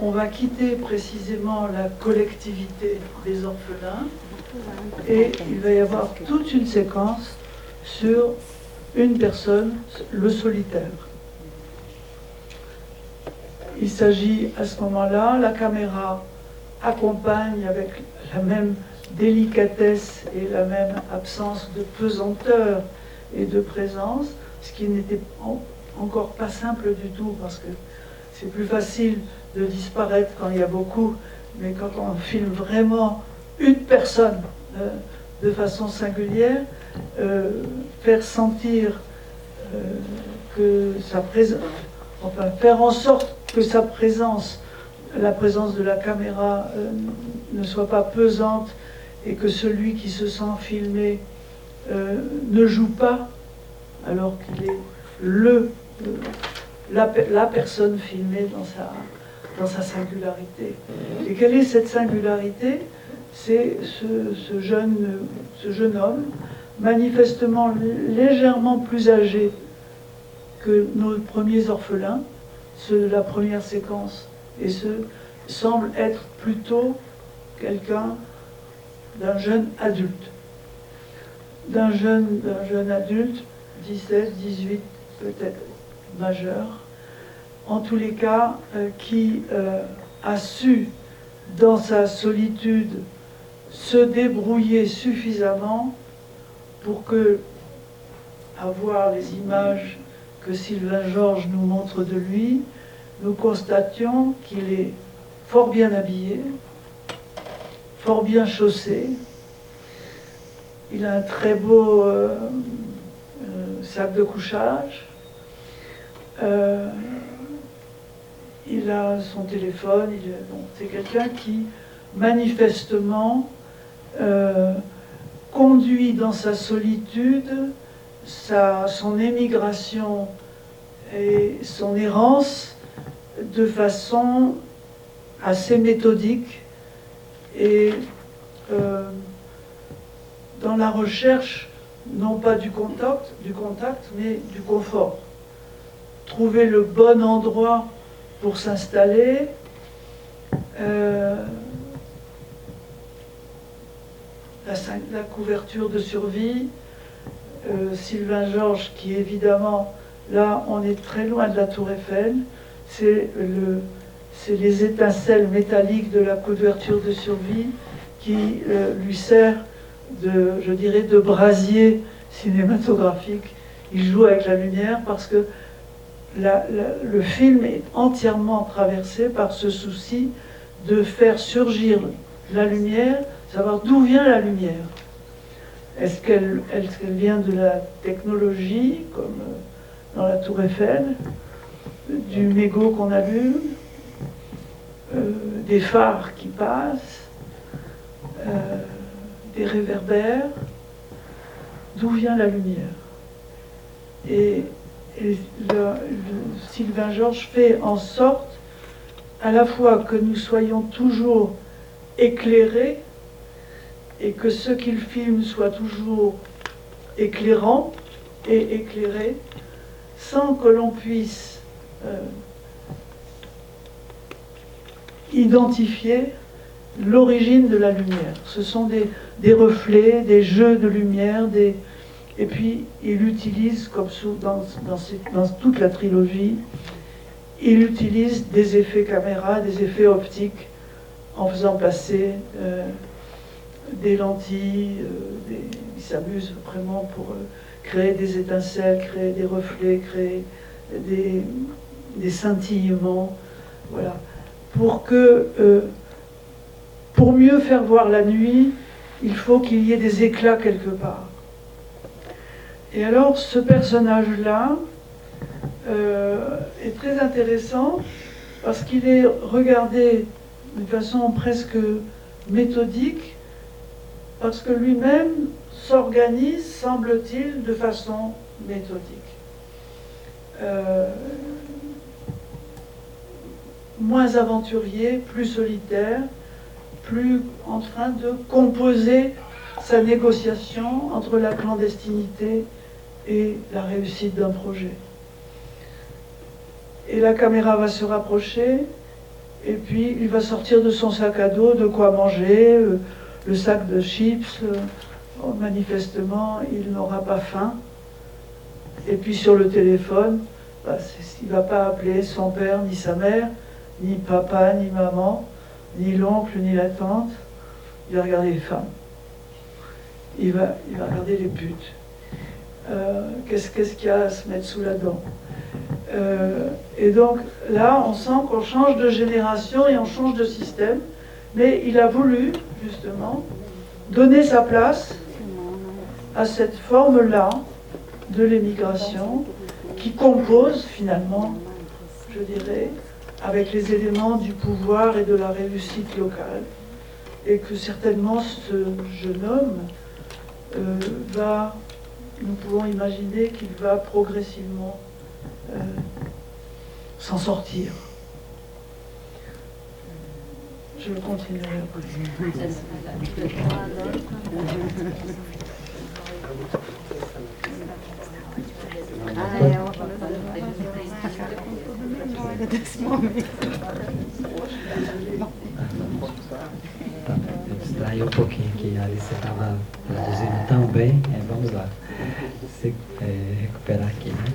On va quitter précisément la collectivité des orphelins et il va y avoir toute une séquence sur une personne, le solitaire. Il s'agit à ce moment-là, la caméra accompagne avec la même délicatesse et la même absence de pesanteur et de présence, ce qui n'était encore pas simple du tout parce que c'est plus facile de disparaître quand il y a beaucoup, mais quand on filme vraiment une personne de façon singulière, faire sentir que sa présence, enfin faire en sorte que sa présence, la présence de la caméra ne soit pas pesante et que celui qui se sent filmé ne joue pas alors qu'il est la personne filmée dans sa singularité. Et quelle est cette singularité? C'est ce jeune homme, manifestement légèrement plus âgé que nos premiers orphelins, ceux de la première séquence, et ce semble être plutôt quelqu'un d'un jeune adulte. D'un jeune adulte, 17, 18, peut-être majeur, en tous les cas, qui a su, dans sa solitude, se débrouiller suffisamment pour que, à voir les images que Sylvain Georges nous montre de lui, nous constations qu'il est fort bien habillé, fort bien chaussé. Il a un très beau sac de couchage, Il a son téléphone, c'est quelqu'un qui manifestement conduit dans sa solitude son émigration et son errance de façon assez méthodique et dans la recherche non pas du contact, mais du confort. Trouver le bon endroit pour s'installer, la couverture de survie, Sylvain Georges qui évidemment, là on est très loin de la Tour Eiffel, c'est les étincelles métalliques de la couverture de survie qui lui sert je dirais, de brasier cinématographique. Il joue avec la lumière parce que le film est entièrement traversé par ce souci de faire surgir la lumière, savoir d'où vient la lumière. Est-ce qu'elle vient de la technologie, comme dans la Tour Eiffel, du mégot qu'on allume, des phares qui passent, des réverbères, d'où vient la lumière? Et Sylvain Georges fait en sorte à la fois que nous soyons toujours éclairés et que ce qu'il filme soit toujours éclairant et éclairé, sans que l'on puisse identifier l'origine de la lumière. Ce sont des reflets, des jeux de lumière, et puis il utilise, comme dans toute la trilogie, il utilise des effets caméra, des effets optiques, en faisant passer des lentilles, il s'amuse vraiment pour créer des étincelles, créer des reflets, créer des scintillements, voilà. Pour mieux faire voir la nuit, il faut qu'il y ait des éclats quelque part. Et alors, ce personnage-là est très intéressant parce qu'il est regardé de façon presque méthodique, parce que lui-même s'organise, semble-t-il, de façon méthodique. Moins aventurier, plus solitaire, plus en train de composer sa négociation entre la clandestinité et la réussite d'un projet. Et la caméra va se rapprocher, et puis il va sortir de son sac à dos de quoi manger, le sac de chips, manifestement il n'aura pas faim. Et puis sur le téléphone, il ne va pas appeler son père ni sa mère, ni papa ni maman, ni l'oncle ni la tante. Il va regarder les femmes. Il va regarder les putes. Qu'est-ce qu'il y a à se mettre sous la dent? Et donc là, on sent qu'on change de génération et on change de système. Mais il a voulu, justement, donner sa place à cette forme-là de l'émigration qui compose, finalement, je dirais, avec les éléments du pouvoir et de la réussite locale. Et que certainement ce jeune homme nous pouvons imaginer qu'il va progressivement s'en sortir. Je le continuerai après. Eu distraí pouquinho aqui, a Alice estava traduzindo tão bem. Vamos lá, recuperar aqui, né?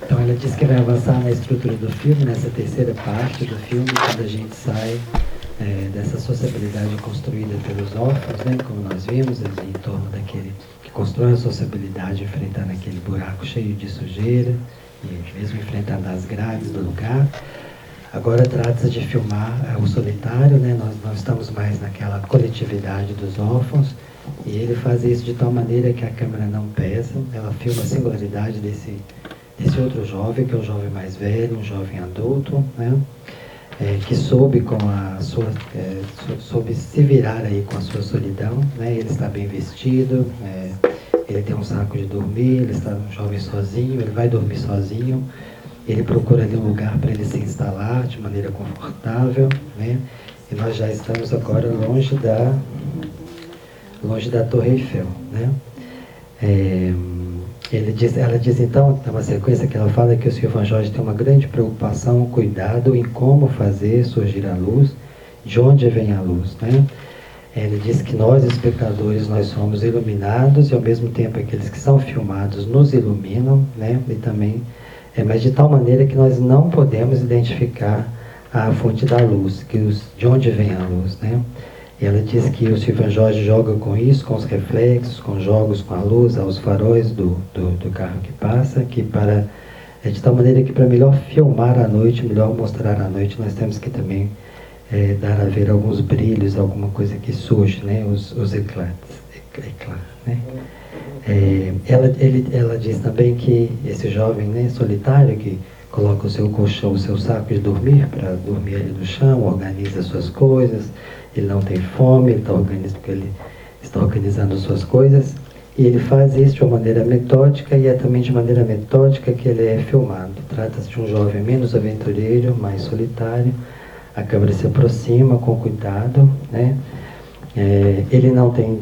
Então ela disse que vai avançar na estrutura do filme, nessa terceira parte do filme, quando a gente sai dessa sociabilidade construída pelos órfãos, né? Como nós vimos, ali em torno daquele que constrói a sociabilidade enfrentando aquele buraco cheio de sujeira, e mesmo enfrentando as grades do lugar. Agora trata-se de filmar o solitário, né? Nós não estamos mais naquela coletividade dos órfãos, e ele faz isso de tal maneira que a câmera não pesa, ela filma a singularidade desse outro jovem, que é o jovem mais velho, um jovem adulto, né? Que soube soube se virar aí com a sua solidão, né? Ele está bem vestido, ele tem um saco de dormir, ele está um jovem sozinho, ele vai dormir sozinho, ele procura ali um lugar para ele se instalar de maneira confortável, né? E nós já estamos agora longe da Torre Eiffel, né? Ela diz então, numa sequência que ela fala que o Silvan Jorge tem uma grande preocupação, um cuidado em como fazer surgir a luz, de onde vem a luz, né? Ele diz que nós, espectadores, nós somos iluminados e ao mesmo tempo aqueles que são filmados nos iluminam, né? E também, mas de tal maneira que nós não podemos identificar a fonte da luz, de onde vem a luz, né? E ela diz que o Silvan Jorge joga com isso, com os reflexos, com jogos com a luz, aos faróis do carro que passa, de tal maneira que para melhor filmar a noite, melhor mostrar a noite, nós temos que também dar a ver alguns brilhos, alguma coisa que surge, né? Os eclates, né? Ela diz também que esse jovem, né, solitário, que coloca o seu colchão, o seu saco de dormir, para dormir ali no chão, organiza suas coisas, ele não tem fome, ele está organizando suas coisas, e ele faz isso de uma maneira metódica, e é também de maneira metódica que ele é filmado. Trata-se de um jovem menos aventureiro, mais solitário, a câmera se aproxima com cuidado, né? Ele não tem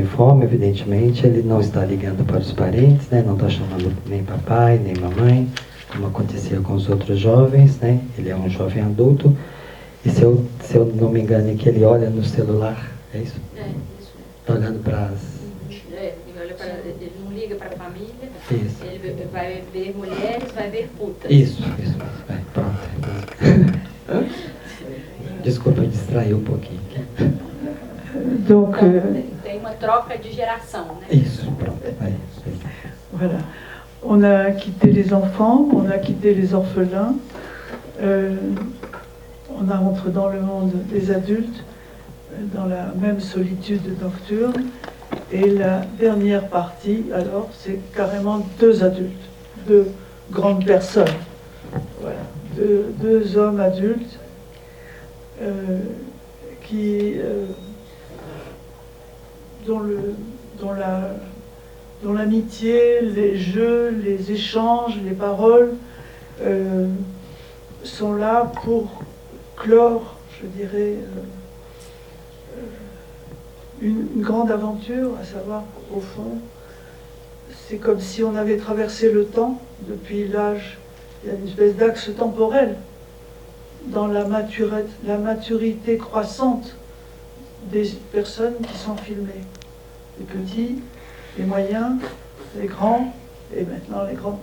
fome, evidentemente, ele não está ligando para os parentes, né? Não está chamando nem papai, nem mamãe, como acontecia com os outros jovens, né? Ele é um jovem adulto, e se eu não me engano, é que ele olha no celular, é isso? Isso. Está olhando para as... Ele não liga para a família, isso. Ele vai ver mulheres, vai ver putas. Isso. Pronto. Desculpa, eu distraí um pouquinho. Donc, tem uma troca de geração, né? Isso, pronto. Voilà. On a quitté les enfants, on a quitté les orphelins, on a rentré dans le monde des adultes, dans la même solitude nocturne. Et la dernière partie, alors, c'est carrément deux adultes, deux grandes personnes. Voilà, deux hommes adultes dont l'amitié, les jeux, les échanges, les paroles sont là pour clore, je dirais, une grande aventure, à savoir, au fond, c'est comme si on avait traversé le temps depuis l'âge, il y a une espèce d'axe temporel dans la maturité croissante des personnes qui sont filmées. Les petits, les moyens, les grands, et maintenant les grandes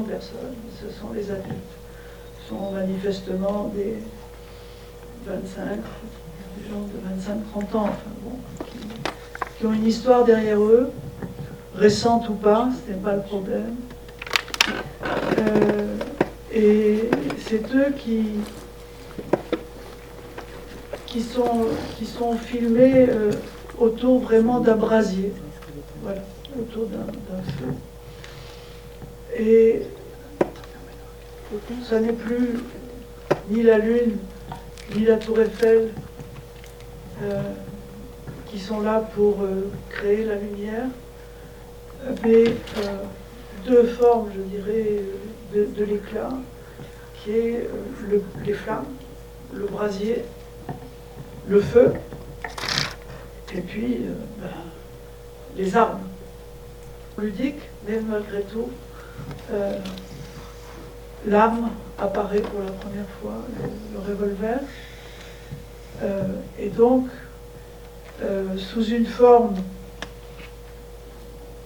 personnes, ce sont les adultes. Ce sont manifestement des 25, des gens de 25-30 ans, enfin bon, qui ont une histoire derrière eux, récente ou pas, ce n'est pas le problème. Et c'est eux qui sont filmés autour vraiment d'un brasier, voilà, autour d'un feu. Et ça n'est plus ni la Lune, ni la Tour Eiffel qui sont là pour créer la lumière, mais deux formes, je dirais, de l'éclat, qui est les flammes, le brasier, le feu, et puis les armes. Ludique, mais malgré tout, l'arme apparaît pour la première fois, le revolver, et donc sous une forme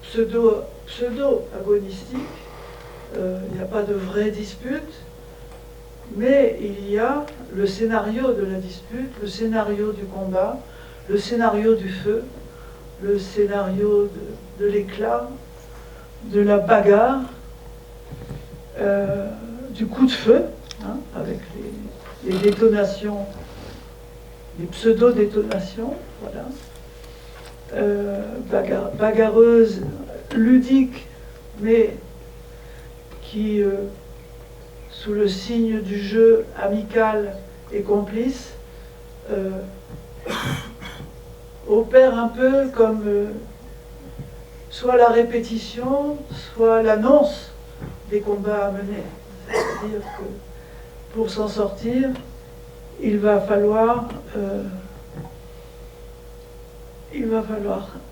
pseudo-agonistique, il n'y a pas de vraie dispute, mais il y a le scénario de la dispute, le scénario du combat, le scénario du feu, le scénario de l'éclat, de la bagarre, du coup de feu, hein, avec les détonations, les pseudo-détonations, voilà. Bagarreuse, ludique, mais qui, sous le signe du jeu amical et complice, opère un peu comme soit la répétition, soit l'annonce des combats à mener. C'est-à-dire que pour s'en sortir, il va falloir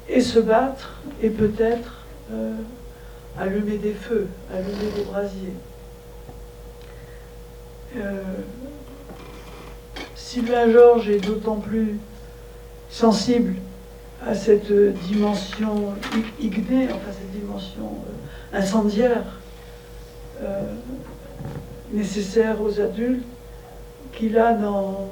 et se battre et peut-être allumer des feux, allumer des brasiers. Sylvain Georges est d'autant plus sensible à cette dimension ignée, enfin cette dimension incendiaire nécessaire aux adultes, qu'il a dans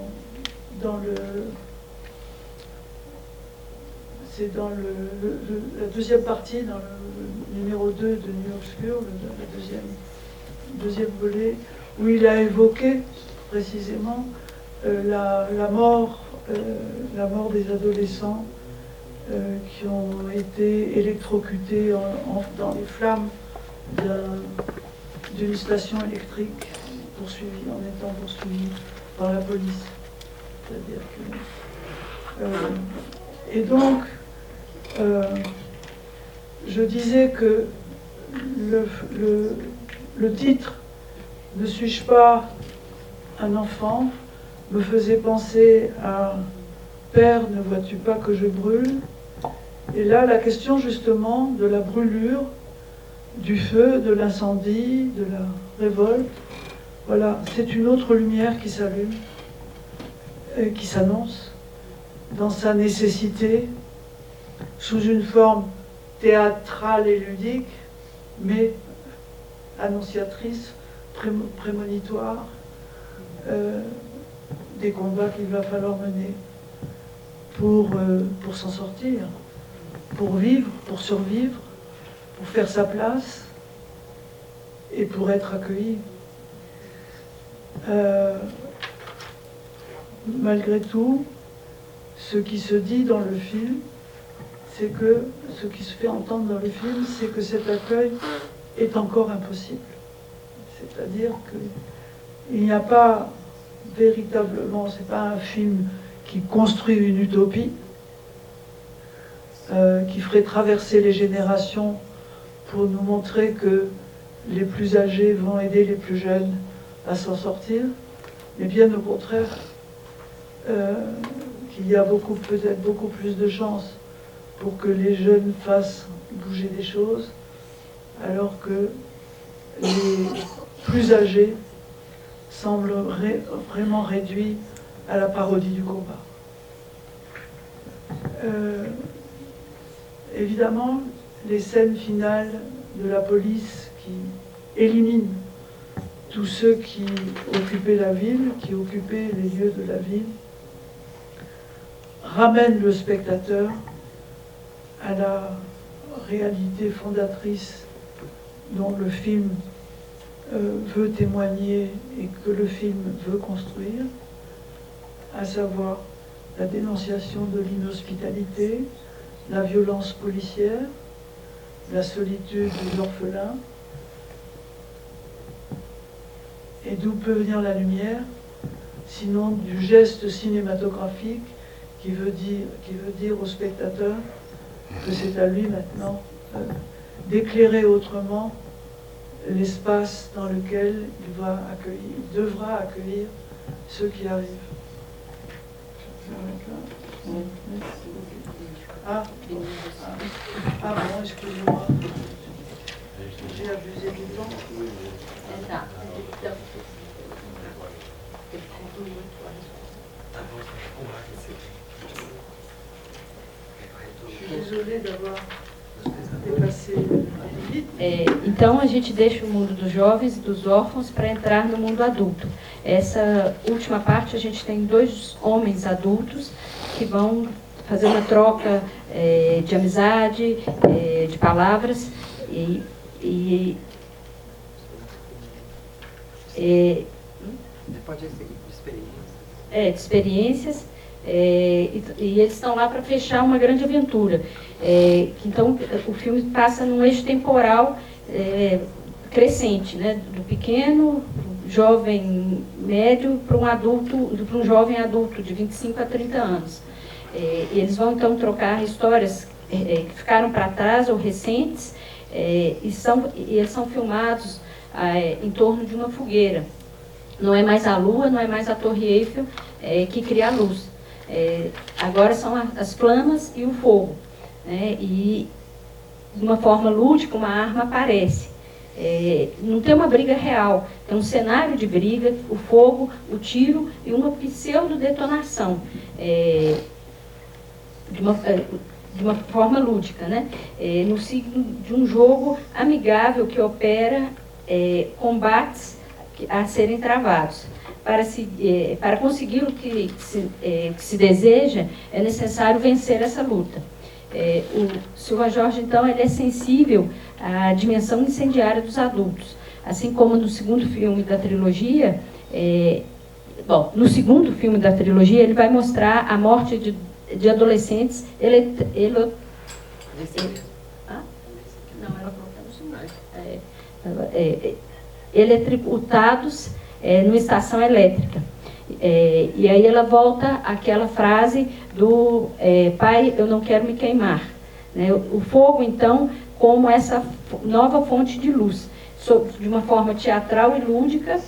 la deuxième partie, dans le numéro 2 de Nuit Obscure, le deuxième volet, où il a évoqué précisément la mort des adolescents qui ont été électrocutés dans les flammes d'une station électrique en étant poursuivis par la police. C'est-à-dire que... et donc, je disais que le titre « Ne suis-je pas un enfant ?» me faisait penser à « Père, ne vois-tu pas que je brûle ?» Et là, la question justement de la brûlure, du feu, de l'incendie, de la révolte, voilà, c'est une autre lumière qui s'allume, qui s'annonce dans sa nécessité, sous une forme théâtrale et ludique, mais annonciatrice, prémonitoire, des combats qu'il va falloir mener pour s'en sortir, pour vivre, pour survivre, pour faire sa place et pour être accueilli. Malgré tout, ce qui se dit dans le film, c'est que ce qui se fait entendre dans le film, c'est que cet accueil est encore impossible. C'est-à-dire qu'il n'y a pas véritablement, c'est pas un film qui construit une utopie, qui ferait traverser les générations pour nous montrer que les plus âgés vont aider les plus jeunes à s'en sortir, mais bien au contraire, qu'il y a peut-être beaucoup plus de chances pour que les jeunes fassent bouger des choses, alors que les plus âgés semblent vraiment réduits à la parodie du combat. Évidemment, les scènes finales de la police qui éliminent tous ceux qui occupaient la ville, qui occupaient les lieux de la ville, ramènent le spectateur à la réalité fondatrice dont le film veut témoigner et que le film veut construire, à savoir la dénonciation de l'inhospitalité, la violence policière, la solitude des orphelins. Et d'où peut venir la lumière, sinon du geste cinématographique qui veut dire au spectateur que c'est à lui maintenant d'éclairer autrement l'espace dans lequel il devra accueillir ceux qui arrivent. Ah bon, excusez-moi. J'ai abusé du temps. Je suis désolée d'avoir dépassé vite. Então a gente deixa o mundo dos jovens e dos órfãos para entrar no mundo adulto. Essa última parte a gente tem 2 homens adultos que vão fazer uma troca de amizade, de palavras pode ser de experiências. De experiências. E eles estão lá para fechar uma grande aventura. Então, o filme passa num eixo temporal crescente, né? Do pequeno, jovem médio, para um adulto, para um jovem adulto de 25 a 30 anos. Eles vão então trocar histórias que ficaram para trás ou recentes, e eles são filmados em torno de uma fogueira. Não é mais a Lua, não é mais a Torre Eiffel que cria a luz. Agora são as flamas e o fogo, né? E de uma forma lúdica uma arma aparece. Não tem uma briga real, tem um cenário de briga, o fogo, o tiro e uma pseudo-detonação, de uma forma lúdica, né? No signo de um jogo amigável que opera combates a serem travados. Para conseguir o que se deseja, é necessário vencer essa luta. O Silva Jorge, então, ele é sensível à dimensão incendiária dos adultos. Assim como no segundo filme da trilogia, no segundo filme da trilogia, ele vai mostrar a morte de adolescentes eletrocutados numa estação elétrica. E aí ela volta àquela frase do pai, eu não quero me queimar. Né? O fogo, então, como essa nova fonte de luz, de uma forma teatral e lúdica.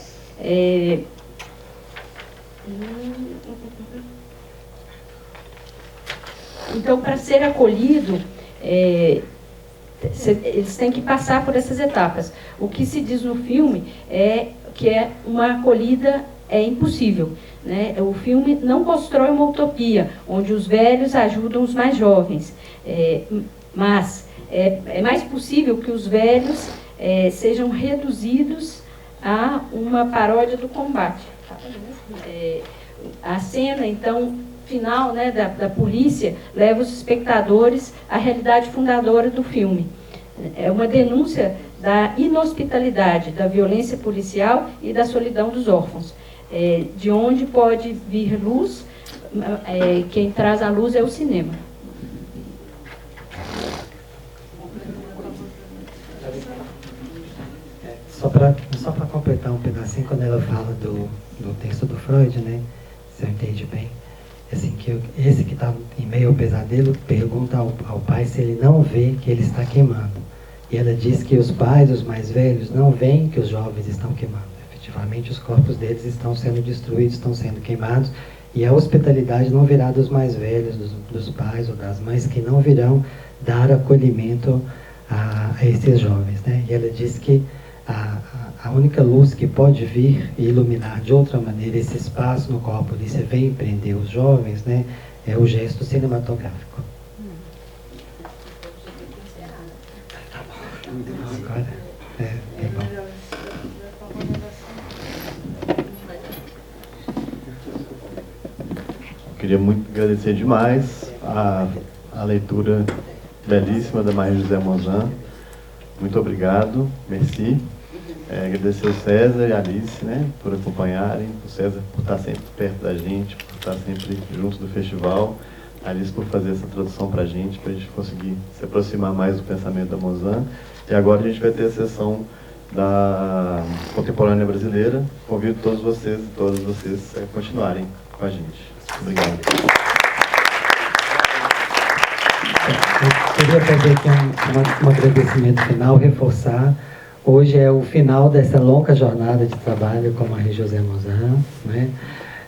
Então, para ser acolhido, eles têm que passar por essas etapas. O que se diz no filme é que uma acolhida é impossível, né? O filme não constrói uma utopia onde os velhos ajudam os mais jovens, mas é mais possível que os velhos sejam reduzidos a uma paródia do combate. A cena, então, final, né, da polícia leva os espectadores à realidade fundadora do filme. É uma denúncia da inhospitalidade, da violência policial e da solidão dos órfãos. De onde pode vir luz, quem traz a luz é o cinema. Só para completar um pedacinho, quando ela fala do texto do Freud, né, se eu entendi bem, assim, que esse que está em meio ao pesadelo pergunta ao pai se ele não vê que ele está queimando. E ela diz que os pais, os mais velhos, não veem que os jovens estão queimando. Efetivamente, os corpos deles estão sendo destruídos, estão sendo queimados, e a hospitalidade não virá dos mais velhos, dos pais ou das mães, que não virão dar acolhimento a esses jovens, né? E ela diz que a única luz que pode vir e iluminar de outra maneira esse espaço no qual a polícia vem prender os jovens, né, é o gesto cinematográfico. Agora, bem bom. Eu queria muito agradecer demais a leitura belíssima da Maria José Mozan. Muito obrigado, merci. Agradecer ao César e a Alice, né, por acompanharem, o César por estar sempre perto da gente, por estar sempre junto do festival, a Alice por fazer essa tradução para a gente conseguir se aproximar mais do pensamento da Mozan. E agora a gente vai ter a sessão da Contemporânea Brasileira. Convido todos vocês e todas vocês a continuarem com a gente. Obrigado. Eu queria fazer aqui um agradecimento final, reforçar. Hoje é o final dessa longa jornada de trabalho com a Maria José Mozan, né?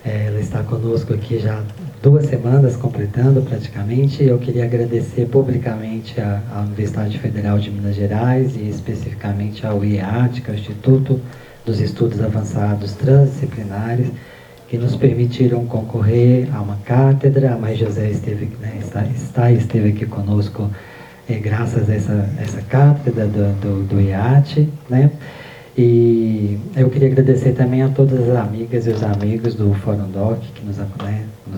Ela está conosco aqui já 2 semanas, completando praticamente. Eu queria agradecer publicamente à Universidade Federal de Minas Gerais e especificamente ao IEAT, que é o Instituto dos Estudos Avançados Transdisciplinares, que nos permitiram concorrer a uma cátedra. A Maria José esteve aqui conosco graças a essa cátedra do IAT, né? E eu queria agradecer também a todas as amigas e os amigos do Fórum Doc que nos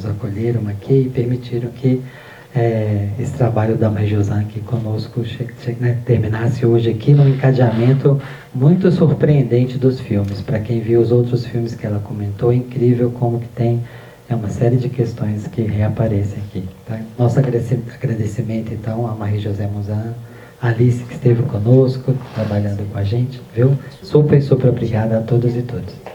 acolheram aqui e permitiram que esse trabalho da Maria José aqui conosco terminasse hoje aqui num encadeamento muito surpreendente dos filmes. Para quem viu os outros filmes que ela comentou, é incrível como que tem uma série de questões que reaparecem aqui. Tá? Nosso agradecimento, então, a Maria José Mozan, a Alice que esteve conosco, trabalhando com a gente, viu? Super, super obrigado a todos e todas.